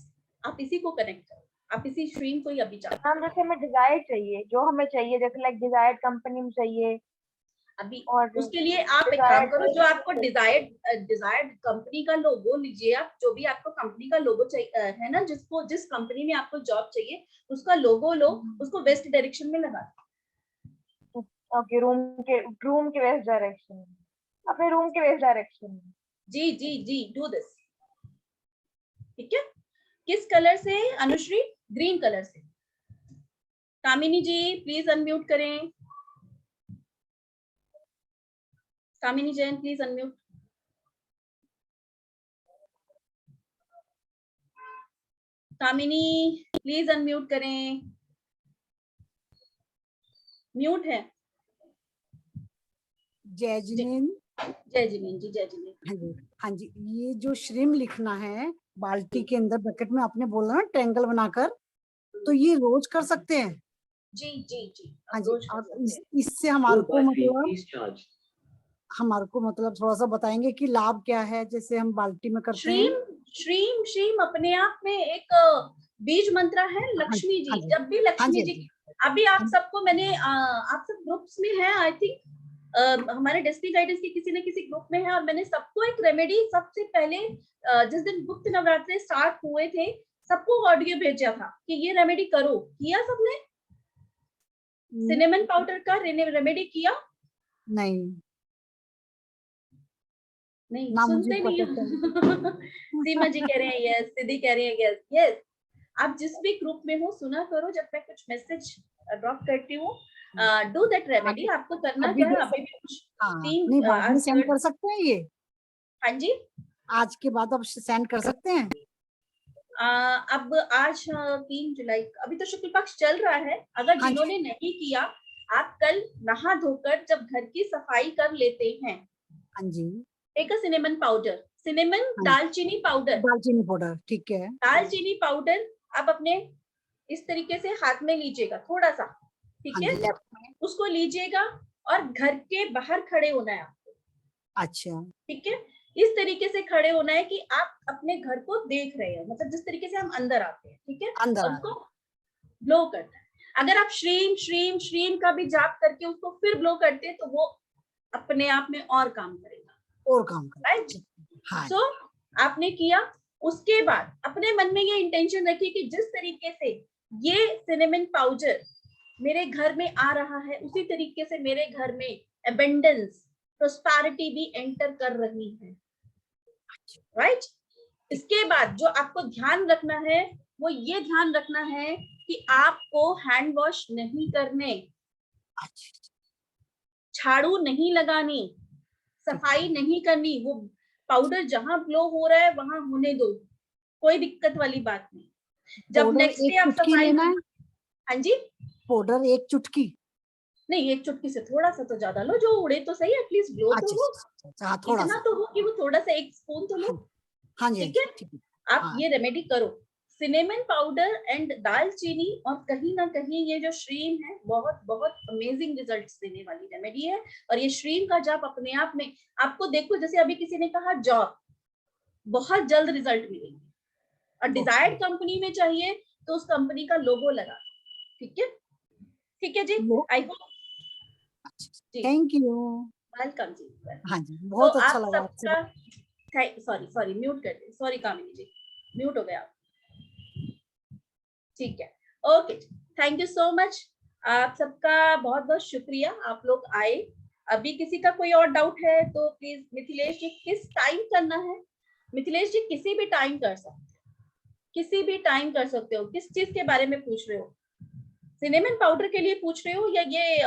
आप इसी को कनेक्ट करो, आप इसी स्ट्रीम को ही अभी चाहते हैं। जैसे हमें डिजायर्ड चाहिए, जो हमें चाहिए, जैसे लाइक डिजायर्ड कंपनी में चाहिए अभी, और उसके लिए आप एक काम करो, जो आपको डिजायर्ड कंपनी का लोगो लीजिए, आप जो भी आपको कंपनी का लोगो चाहिए है ना, जिस कंपनी में आपको जॉब चाहिए उसका लोगो लो, उसको वेस्ट डायरेक्शन में लगा दो। ओके, रूम के वेस्ट डायरेक्शन, अपने रूम के वेस्ट डायरेक्शन में। जी डू दिस। ठीक है, किस कलर से अनुश्री? ग्रीन कलर से। कामिनी जी प्लीज अनम्यूट करें, Kamini Jain please unmute. Kamini please unmute करें, म्यूट है। जय जिनेन। जय जिनेन जी, जय जिनेन। हाँ जी, हाँ जी, ये जो श्रिम लिखना है बाल्टी के अंदर बकेट में, आपने बोला ना ट्रायंगल बनाकर, तो ये रोज कर सकते हैं? जी जी जी, हाँ जी। आप इससे हमारे को मतलब थोड़ा सा बताएंगे कि लाभ क्या है, जैसे हम बाल्टी में करते हैं। श्रीम श्रीम अपने आप में एक बीज मंत्र है। लक्ष्मी जी, जब भी लक्ष्मी जी, अभी आप सबको मैंने आप सब ग्रुप्स में है, आई थिंक हमारे डेस्टिनी गाइडेंस के किसी न किसी ग्रुप में है, और मैंने सबको एक रेमेडी सबसे पहले जिस दिन गुप्त नवरात्रे स्टार्ट हुए थे सबको ऑडियो भेजा था कि ये रेमेडी करो। किया सबने? सिनेमन पाउडर का रेमेडी किया? नहीं नहीं, सुनते नहीं हो। सीमा जी कह रहे हैं यस, सिद्धि कह रही है यस यस। आप जिस भी ग्रुप में हो सुना करो, जब मैं कुछ मैसेज ड्रॉप करती हूँ, डू दैट रेमेडी। आपको करना क्या है, अभी भी कुछ नहीं, बाद में सेंड कर सकते हैं ये? हाँ जी, आज के बाद आप सेंड कर सकते हैं? अब आज 3 जुलाई, अभी तो शुक्ल पक्ष चल रहा है। अगर जिन्होंने नहीं किया, आप कल नहा धोकर जब घर की सफाई कर लेते हैं, हाँ जी, एक सिनेमन पाउडर, सिनेमन दालचीनी पाउडर, ठीक है। दालचीनी पाउडर आप अपने इस तरीके से हाथ में लीजिएगा थोड़ा सा, ठीक है, उसको लीजिएगा और घर के बाहर खड़े होना है आपको। अच्छा, ठीक है, इस तरीके से खड़े होना है कि आप अपने घर को देख रहे हैं, मतलब जिस तरीके से हम अंदर आते हैं, ठीक है, उसको ब्लो करना है। अगर आप श्रीम श्रीम श्रीम का भी जाप करके उसको फिर ब्लो करते हैं तो वो अपने आप में और काम करेगा, राइट। सो आपने किया, उसके बाद अपने मन में ये इंटेंशन रखिए कि जिस तरीके से ये सिनेमन पाउडर मेरे घर में आ रहा है, उसी तरीके से मेरे घर में एबंडेंस, प्रोस्पेरिटी भी एंटर कर रही है, राइट। इसके बाद जो आपको ध्यान रखना है वो ये ध्यान रखना है कि आपको हैंड वॉश नहीं करने, झाड़ू नहीं लगानी, सफाई नहीं करनी। वो पाउडर जहां ब्लो हो रहा है वहां होने दो, कोई दिक्कत वाली बात नहीं। जब नेक्स्ट डे आप सफाई, हाँ जी, पाउडर 1 चुटकी नहीं, 1 चुटकी से थोड़ा सा तो ज्यादा लो, जो उड़े तो सही, एटलीस्ट ब्लो तो हो, इतना तो हो कि वो थोड़ा सा 1 स्पून तो लो, हाँ जी, ठीक है। आप ये रेमेडी करो, सिनेमन पाउडर एंड दालचीनी, और कहीं ना कहीं ये जो श्रीम है बहुत बहुत अमेजिंग रिजल्ट्स देने वाली रेमेडी है। और ये श्रीम का जाप अपने आप में आपको, देखो जैसे अभी किसी ने कहा जॉब, बहुत जल्द रिजल्ट मिलेंगे, और डिजायर्ड कंपनी में चाहिए तो उस कंपनी का लोगो लगा, ठीक है, ठीक है जी। I hope, thank you, welcome जी। हाँ जी, बहुत अच्छा लगा आपका। सॉरी म्यूट कर दे, सॉरी कामिनी जी, म्यूट हो गया, ठीक है, okay, thank you so much. आप सबका बहुत बहुत शुक्रिया, आप लोग आए। अभी किसी का कोई और डाउट है तो प्लीज, मिथिलेश जी किस टाइम करना है? मिथिलेश जी किसी भी टाइम कर सकते हो, किसी भी टाइम कर सकते हो। किस चीज के बारे में पूछ रहे हो? सिनेमन पाउडर के लिए पूछ रहे हो या ये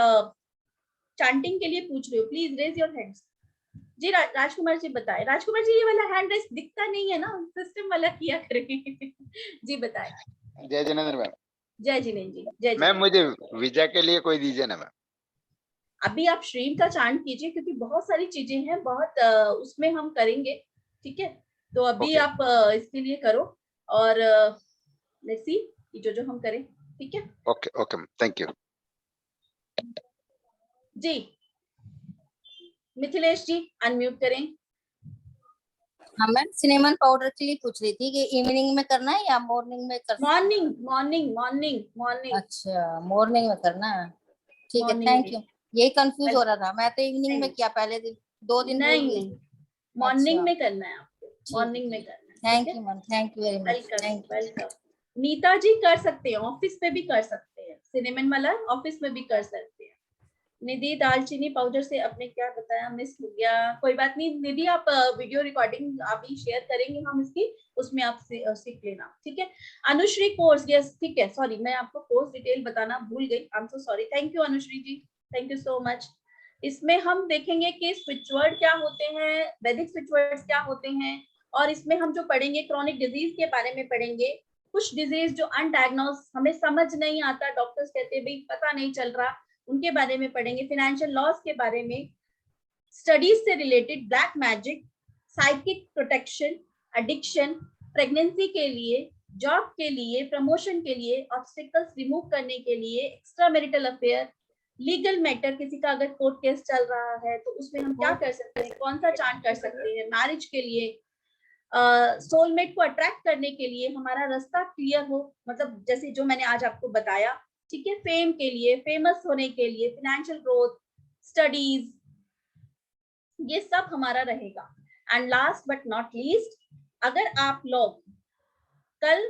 चैंटिंग के लिए पूछ रहे हो? Please raise your hands. जी राजकुमार जी बताएं। राजकुमार जी ये वाला हैंड रेस दिखता नहीं है ना, सिस्टम वाला किया करें। जी बताएं। जय जिनेंद्र मैम। जय जिनेंद्र जी, जय मैम मुझे वीजा के लिए कोई दीजिए ना मैम। अभी आप श्रीम का चांट कीजिए, क्योंकि बहुत सारी चीजें हैं, बहुत उसमें हम करेंगे, ठीक है। तो अभी आप इसके लिए करो, और लेट्स सी जो हम करें, ठीक है। Okay okay ma'am, thank you जी। मिथिलेश जी अनम्यूट करें। हाँ मैम, सिनेमन पाउडर के लिए पूछ रही थी कि इवनिंग में करना है या मॉर्निंग में करना? मॉर्निंग। अच्छा, मॉर्निंग में करना है, ठीक है, थैंक यू। यही कंफ्यूज हो रहा था, मैं तो इवनिंग में किया पहले 2 दिन। नहीं, मॉर्निंग में करना है आपको, मॉर्निंग में करना है। Thank you ma'am, thank you very much, thank you. Welcome. Nita ji कर सकते हैं, ऑफिस पे भी कर सकते हैं, सिनेमन वाला ऑफिस में भी कर सकते हैं। निधि दालचीनी पाउडर से आपने क्या बताया, मिस हो गया, कोई बात नहीं निधि, आप वीडियो रिकॉर्डिंग अभी शेयर करेंगे हम इसकी, उसमें आप सीख लेना, ठीक है। अनुश्री कोर्स, यस ठीक है, सॉरी मैं आपको कोर्स डिटेल बताना भूल गई, I am so sorry. Thank you Anushree ji, thank you so much. इसमें हम देखेंगे कि स्विच वर्ड क्या होते हैं, वैदिक स्विच वर्ड्स क्या होते हैं, और इसमें हम जो पढ़ेंगे क्रॉनिक डिजीज के बारे में पढ़ेंगे, कुछ डिजीज जो अनडायग्नोज हमें समझ नहीं आता, डॉक्टर्स कहते हैं भाई पता नहीं चल रहा, उनके बारे में पढ़ेंगे। फाइनेंशियल लॉस के बारे में, स्टडीज से related, black magic, psychic protection, addiction, pregnancy के लिए, जॉब के लिए, प्रमोशन के लिए, ऑब्स्टिकल्स रिमूव करने के लिए, extra marital affair, legal matter, किसी का अगर कोर्ट केस चल रहा है तो उसमें हम क्या कर सकते हैं, कौन सा चांट कर सकते हैं, मैरिज के लिए, सोलमेट को अट्रैक्ट करने के लिए, हमारा रास्ता क्लियर हो, मतलब जैसे जो मैंने आज आपको बताया, ठीक है, फेम के लिए, फेमस होने के लिए, फाइनेंशियल ग्रोथ, स्टडीज, ये सब हमारा रहेगा। And last but not least, अगर आप लोग कल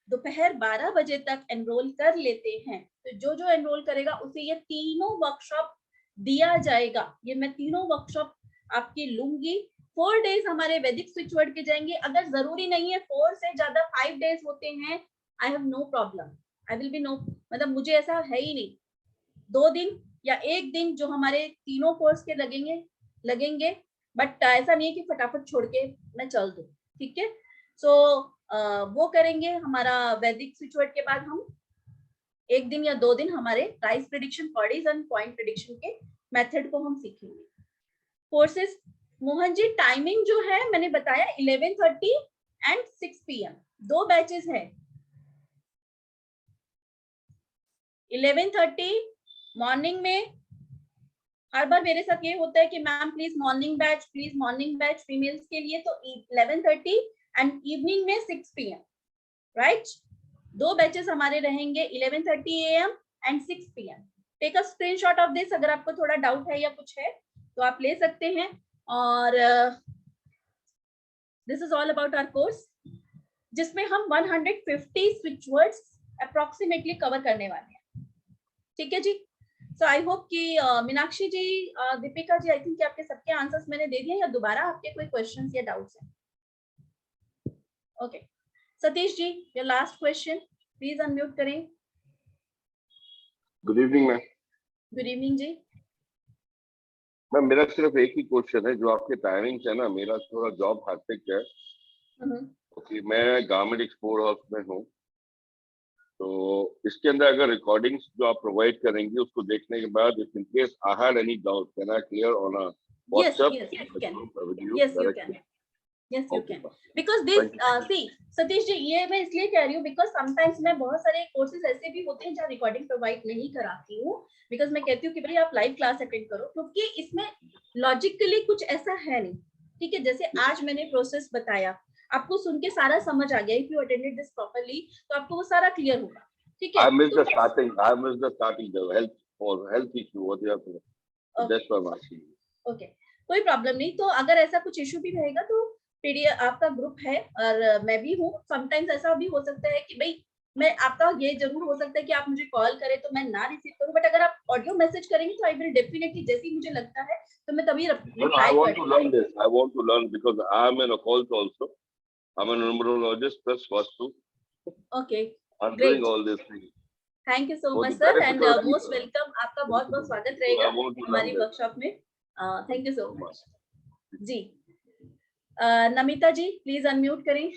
दोपहर 12 बजे तक एनरोल कर लेते हैं तो जो जो एनरोल करेगा उसे ये तीनों वर्कशॉप दिया जाएगा। ये मैं तीनों वर्कशॉप आपकी लूंगी। 4 डेज हमारे वैदिक स्विच वर्ड के जाएंगे। अगर जरूरी नहीं है 4 से ज्यादा 5 डेज होते हैं, I have no problem, I will be no, मतलब मुझे ऐसा है ही नहीं। 2 दिन या 1 दिन जो हमारे तीनों कोर्स के लगेंगे, बट ऐसा नहीं है कि फटाफट छोड़ के मैं चल दूं, ठीक है। सो वो करेंगे। हमारा वैदिक स्विच वर्ड के बाद हम 1 दिन या 2 दिन हमारे price prediction, bodies and point prediction के मेथड को हम सीखेंगे। कोर्सेस, मोहन जी टाइमिंग जो है मैंने बताया 11:30 एंड 6 PM, 2 बैचेस है। 11:30 मॉर्निंग में, हर बार मेरे साथ ये होता है कि ma'am please morning batch females के लिए, तो 11:30 एंड इवनिंग में 6 PM, राइट। 2 बैचेस हमारे रहेंगे 11:30 AM and 6 PM। Take a screenshot of this, अगर आपको थोड़ा डाउट है या कुछ है तो आप ले सकते हैं। और this is all about our course, जिसमें हम 150 स्विच वर्ड्स अप्रोक्सीमेटली कवर करने वाले हैं, ठीक है जी। सो आई होप कि मीनाक्षी जी, दीपिका जी, आई थिंक आपके सबके आंसर्स मैंने दे दिए, या दोबारा आपके कोई क्वेश्चंस या डाउट्स हैं? Okay, Satish ji, your last question, please unmute करें। Good evening ma'am. Good evening जी। मैम मेरा सिर्फ एक ही क्वेश्चन है, जो आपके टाइमिंग्स है ना, मेरा थोड़ा जॉब हैक्टिक है। ओके, मैं गारमेंट एक्सपोर्ट हाउस में हूँ, तो इसके अंदर अगर रिकॉर्डिंग्स जो आप प्रोवाइड करेंगे उसको देखने के बाद, if in case I had any doubt, can I clear on a WhatsApp? Yes, you can. Because this, see, Satish ji, ये मैं इसलिए कह रही हूँ बिकॉज समटाइम्स मैं बहुत सारे कोर्सेज ऐसे भी होते हैं जहाँ रिकॉर्डिंग प्रोवाइड नहीं कराती हूँ, बिकॉज मैं कहती हूँ कि भाई आप लाइव क्लास अटेंड करो, क्योंकि इसमें लॉजिकली कुछ ऐसा है नहीं, ठीक है। जैसे आज मैंने प्रोसेस बताया, आपको सुन के सारा समझ आ गया, if you attended this properly तो आपको वो सारा क्लियर होगा, ठीक है। I missed the starting, the health issue, what you have to, that's why I'm asking you. Okay, कोई प्रॉब्लम नहीं। तो अगर ऐसा कुछ इशू भी रहेगा तो पीडीएफ, आपका ग्रुप है और मैं भी हूँ, समटाइम्स ऐसा भी हो सकता है कि भाई मैं आपका, ये जरूर हो सकता है कि आप मुझे कॉल करें तो मैं ना रिसीव करूं, बट अगर आप ऑडियो मैसेज करेंगे तो आई विल डेफिनेटली, जैसे ही मुझे लगता है तो मैं तभी I want to learn this. I want to learn because I am an occult also. I'm a numerologist plus vastu. Okay, I'm great. doing all these things. Thank you so much sir, and most welcome. आपका बहुत बहुत स्वागत रहेगा हमारी वर्कशॉप में। थैंक यू सो मच जी। नमिता जी, प्लीज अनम्यूट करें।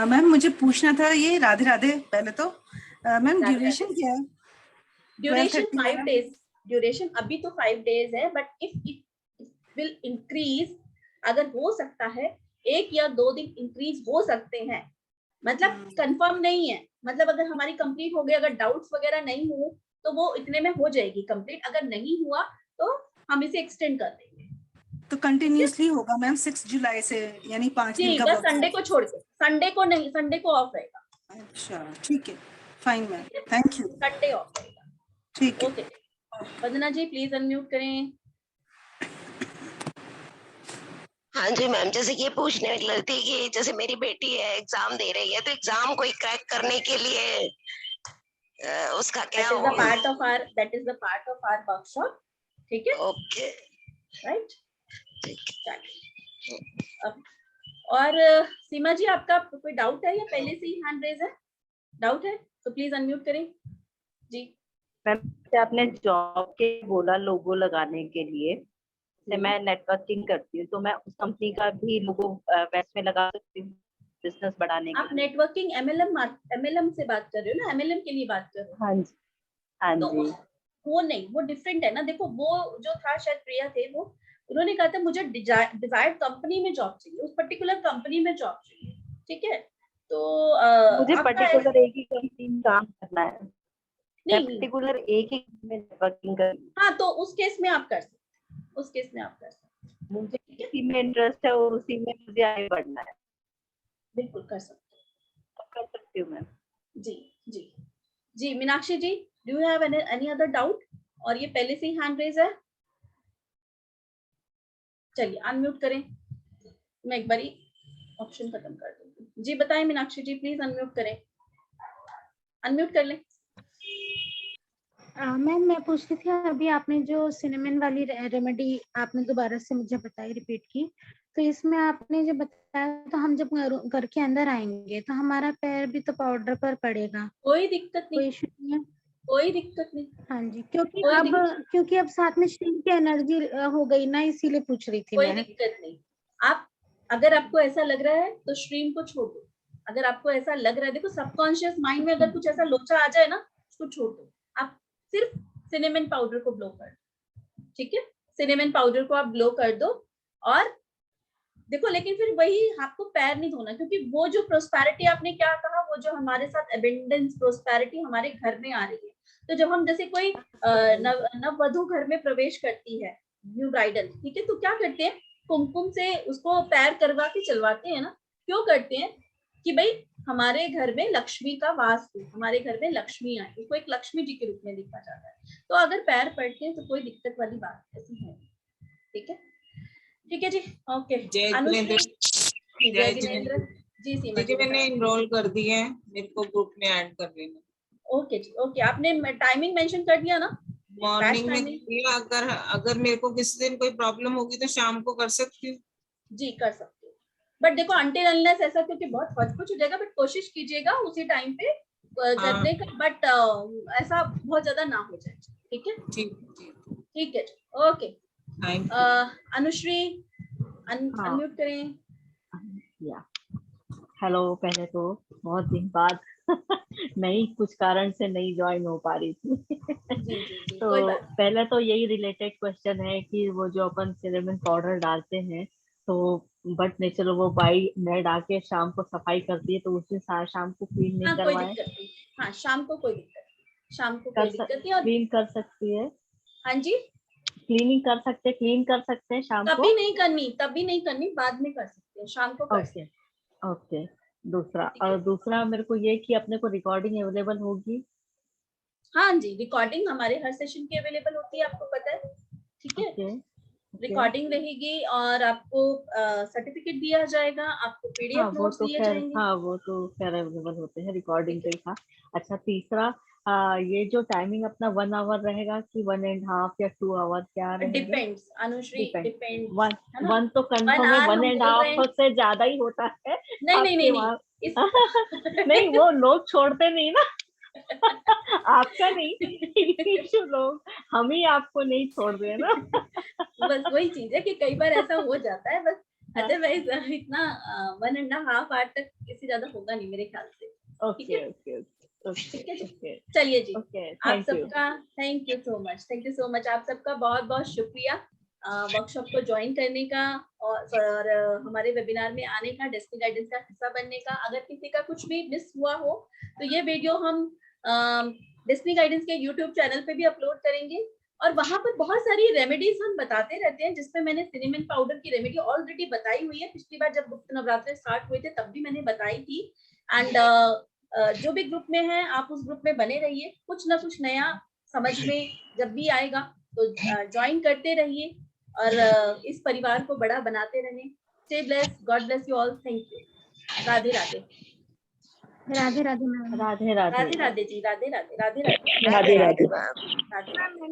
मैम मुझे पूछना था, ये राधे राधे पहले तो, मैम ड्यूरेशन क्या है? ड्यूरेशन 5 डेज, ड्यूरेशन अभी तो 5 डेज है, but if it will increase, अगर हो सकता है 1 या 2 दिन इंक्रीज हो सकते हैं, मतलब कंफर्म नहीं है, मतलब अगर हमारी कंप्लीट हो गई, अगर डाउट्स वगैरह नहीं हो तो वो इतने में हो जाएगी कंप्लीट, अगर नहीं हुआ तो हम इसे एक्सटेंड कर देंगे। तो कंटिन्यूअसली होगा मैम 6 जुलाई से, यानी 5 दिन का? बस संडे को छोड़ के, संडे को नहीं, संडे को ऑफ रहेगा। अच्छा ठीक है, fine ma'am, thank you. Sunday off रहेगा, ठीक है। Okay, Vandana ji please unmute करें। हाँ जी मैम, जैसे ये पूछने लगी थी कि जैसे मेरी बेटी है, एग्जाम दे रही है, तो एग्जाम को क्रैक करने के लिए उसका क्या होगा? That is the part of our workshop, ठीक है? ओके, राइट, और सीमा जी, आपका कोई डाउट है या पहले से ही हैंड रेज है? डाउट है तो प्लीज अनम्यूट करें जी। मैम आपने जॉब के बोला लोगो लगाने के लिए, मैं नेटवर्किंग करती हूँ, तो मैं उस कंपनी का भी लोगो वेस्ट में लगा सकती हूँ? बिजनेस बढ़ाने के आप लिए। नेटवर्किंग MLM से बात कर रहे हो ना, MLM के लिए बात कर रहे हो? हाँ जी, हाँ तो जी। वो नहीं, वो डिफरेंट है ना। देखो वो जो था, शायद प्रिया थे, वो उन्होंने कहा था मुझे डिजायर्ड कंपनी में जॉब चाहिए, उस पर्टिकुलर कंपनी में जॉब चाहिए, ठीक है। तो मुझे आपका पर्टिकुलर एक ही कंपनी में काम करना है, नहीं, पर्टिकुलर एक ही में नेटवर्किंग करनी। हाँ, तो उस केस में आप कर सकते, उस केस में आप कर सकते, मुझे किसी में इंटरेस्ट है और उसी में मुझे आगे बढ़ना है। बिल्कुल कर सकते, कर सकती हूँ मैं। जी जी जी। Meenakshi ji, do you have any other doubt? और ये पहले से ही हैंड रेज है। चलिए अनम्यूट करें, मैं एक बारी ऑप्शन खत्म कर दूंगी। जी बताएं मीनाक्षी जी, प्लीज अनम्यूट करें, अनम्यूट कर लें। मैम मैं पूछ रही थी, अभी आपने जो सिनेमन वाली रेमेडी आपने दोबारा से मुझे बताई, रिपीट की, तो इसमें आपने जो बताया, तो हम जब घर के अंदर आएंगे तो हमारा पैर भी तो पाउडर पर पड़ेगा? कोई दिक्कत नहीं, कोई इशू नहीं है? कोई दिक्कत नहीं। हाँ जी, क्योंकि अब साथ में श्रिंक की एनर्जी हो गई ना, इसीलिए पूछ रही थी कोई मैं। दिक्कत नहीं। आप अगर आपको ऐसा लग रहा है तो स्ट्रीम को छोड़ दो। अगर आपको ऐसा लग रहा है, देखो सबकॉन्शियस माइंड में अगर कुछ ऐसा लोचा आ जाए ना, उसको छोड़ दो। आप सिर्फ सिनेमन पाउडर को ब्लो कर दो, ठीक है। सिनेमन पाउडर को आप ब्लो कर दो और देखो, लेकिन फिर वही आपको पैर नहीं धोना, क्योंकि वो जो प्रोस्पेरिटी आपने क्या कहा, वो जो हमारे साथ एबेंडेंस प्रोस्पेरिटी हमारे घर में आ रही है। तो जब हम जैसे कोई नववधु घर में प्रवेश करती है, न्यू ब्राइडल, ठीक है, तो क्या करते हैं, कुमकुम से उसको पैर करवा के चलवाते हैं ना। क्यों करते हैं? कि भाई हमारे घर में लक्ष्मी का वास हो, हमारे घर में लक्ष्मी आए, उसको एक लक्ष्मी जी के रूप में देखा जाता है। तो अगर पैर पड़ते हैं तो कोई दिक्कत वाली बात ऐसी है, ठीक है। ठीक है जी, ओके। अनुश्री, जय जिनेंद्र जी। सीमा जी मैंने इनरोल कर दिए हैं, मेरे को ग्रुप में ऐड कर लेना। ओके जी, ओके। आपने टाइमिंग मेंशन कर दिया ना? मॉर्निंग में किया, अगर मेरे को किसी दिन कोई प्रॉब्लम होगी तो शाम को कर सकती हूँ। जी कर सकते हो, बट देखो अनटिल अनलेस ऐसा, क्योंकि बहुत कुछ हो जाएगा, बट कोशिश कीजिएगा उसी टाइम पे करने का, बट ऐसा बहुत ज्यादा ना हो जाए, ठीक है। ठीक है, ओके। अनुश्री अनम्यूट करें। हेलो, पहले तो बहुत दिन बाद नहीं, कुछ कारण से नहीं ज्वाइन हो पा रही थी। तो पहले तो यही रिलेटेड क्वेश्चन है कि वो जो अपन सिनेमन पाउडर डालते हैं, तो बट नेचर वो बाई मेड आके शाम को सफाई करती है, तो उससे शाम को क्लीन नहीं करवाए? हाँ, शाम को कोई दिक्कत, शाम को कोई दिक्कत नहीं। और क्लीन कर सकती है? हाँ जी, क्लीनिंग कर सकते, क्लीन कर सकते हैं शाम को? तभी नहीं करनी, बाद में कर सकते हैं, शाम को कर सकते हैं। ओके। दूसरा मेरे को ये कि अपने को रिकॉर्डिंग अवेलेबल होगी? हाँ जी, रिकॉर्डिंग हमारे हर सेशन की अवेलेबल होती है, आपको पता है, ठीक है। रिकॉर्डिंग रहेगी और आपको सर्टिफिकेट दिया जाएगा, आपको PDF नोट्स दिए जाएंगे। हाँ, वो तो खैर अवेलेबल होते हैं, रिकॉर्डिंग का ही था। अच्छा, तीसरा ये जो टाइमिंग अपना 1 आवर रहेगा कि 1.5 या 2 आवर, क्या रहेगा? Depends Anushree, depends. 1 तो कंफर्म है, 1.5 से ज्यादा ही होता है। नहीं नहीं, वो लोग छोड़ते नहीं ना। आपका नहीं, जो लोग, हम ही आपको नहीं छोड़ रहे ना। बस वही चीज है कि कई बार ऐसा हो जाता है, बस अदरवाइज इतना 1.5 आवर तक इससे ज्यादा होगा नहीं मेरे ख्याल से। ओके। ठीक है जी, चलिए जी। आप सबका थैंक यू सो मच, आप सबका बहुत बहुत शुक्रिया वर्कशॉप को ज्वाइन करने का और हमारे वेबिनार में आने का, डेस्टिनी गाइडेंस का हिस्सा बनने का। अगर किसी का कुछ भी मिस हुआ हो तो ये वीडियो हम डेस्टिनी गाइडेंस के YouTube चैनल पे भी अपलोड करेंगे, और वहां पर बहुत सारी रेमेडीज हम बताते रहते हैं, जिसमें मैंने सिनेमन पाउडर की रेमेडी ऑलरेडी बताई हुई है। पिछली बार जब गुप्त नवरात्रि स्टार्ट हुए थे तब भी मैंने बताई थी। एंड जो भी ग्रुप में है, आप उस ग्रुप में बने रहिए, कुछ ना कुछ नया समझ में जब भी आएगा तो ज्वाइन करते रहिए और इस परिवार को बड़ा बनाते रहें। Stay blessed, God bless you all, thank you. Radhe Radhe. Radhe Radhe ma'am. Radhe Radhe. Radhe Radhe ji, Radhe Radhe, Radhe Radhe, Radhe Radhe.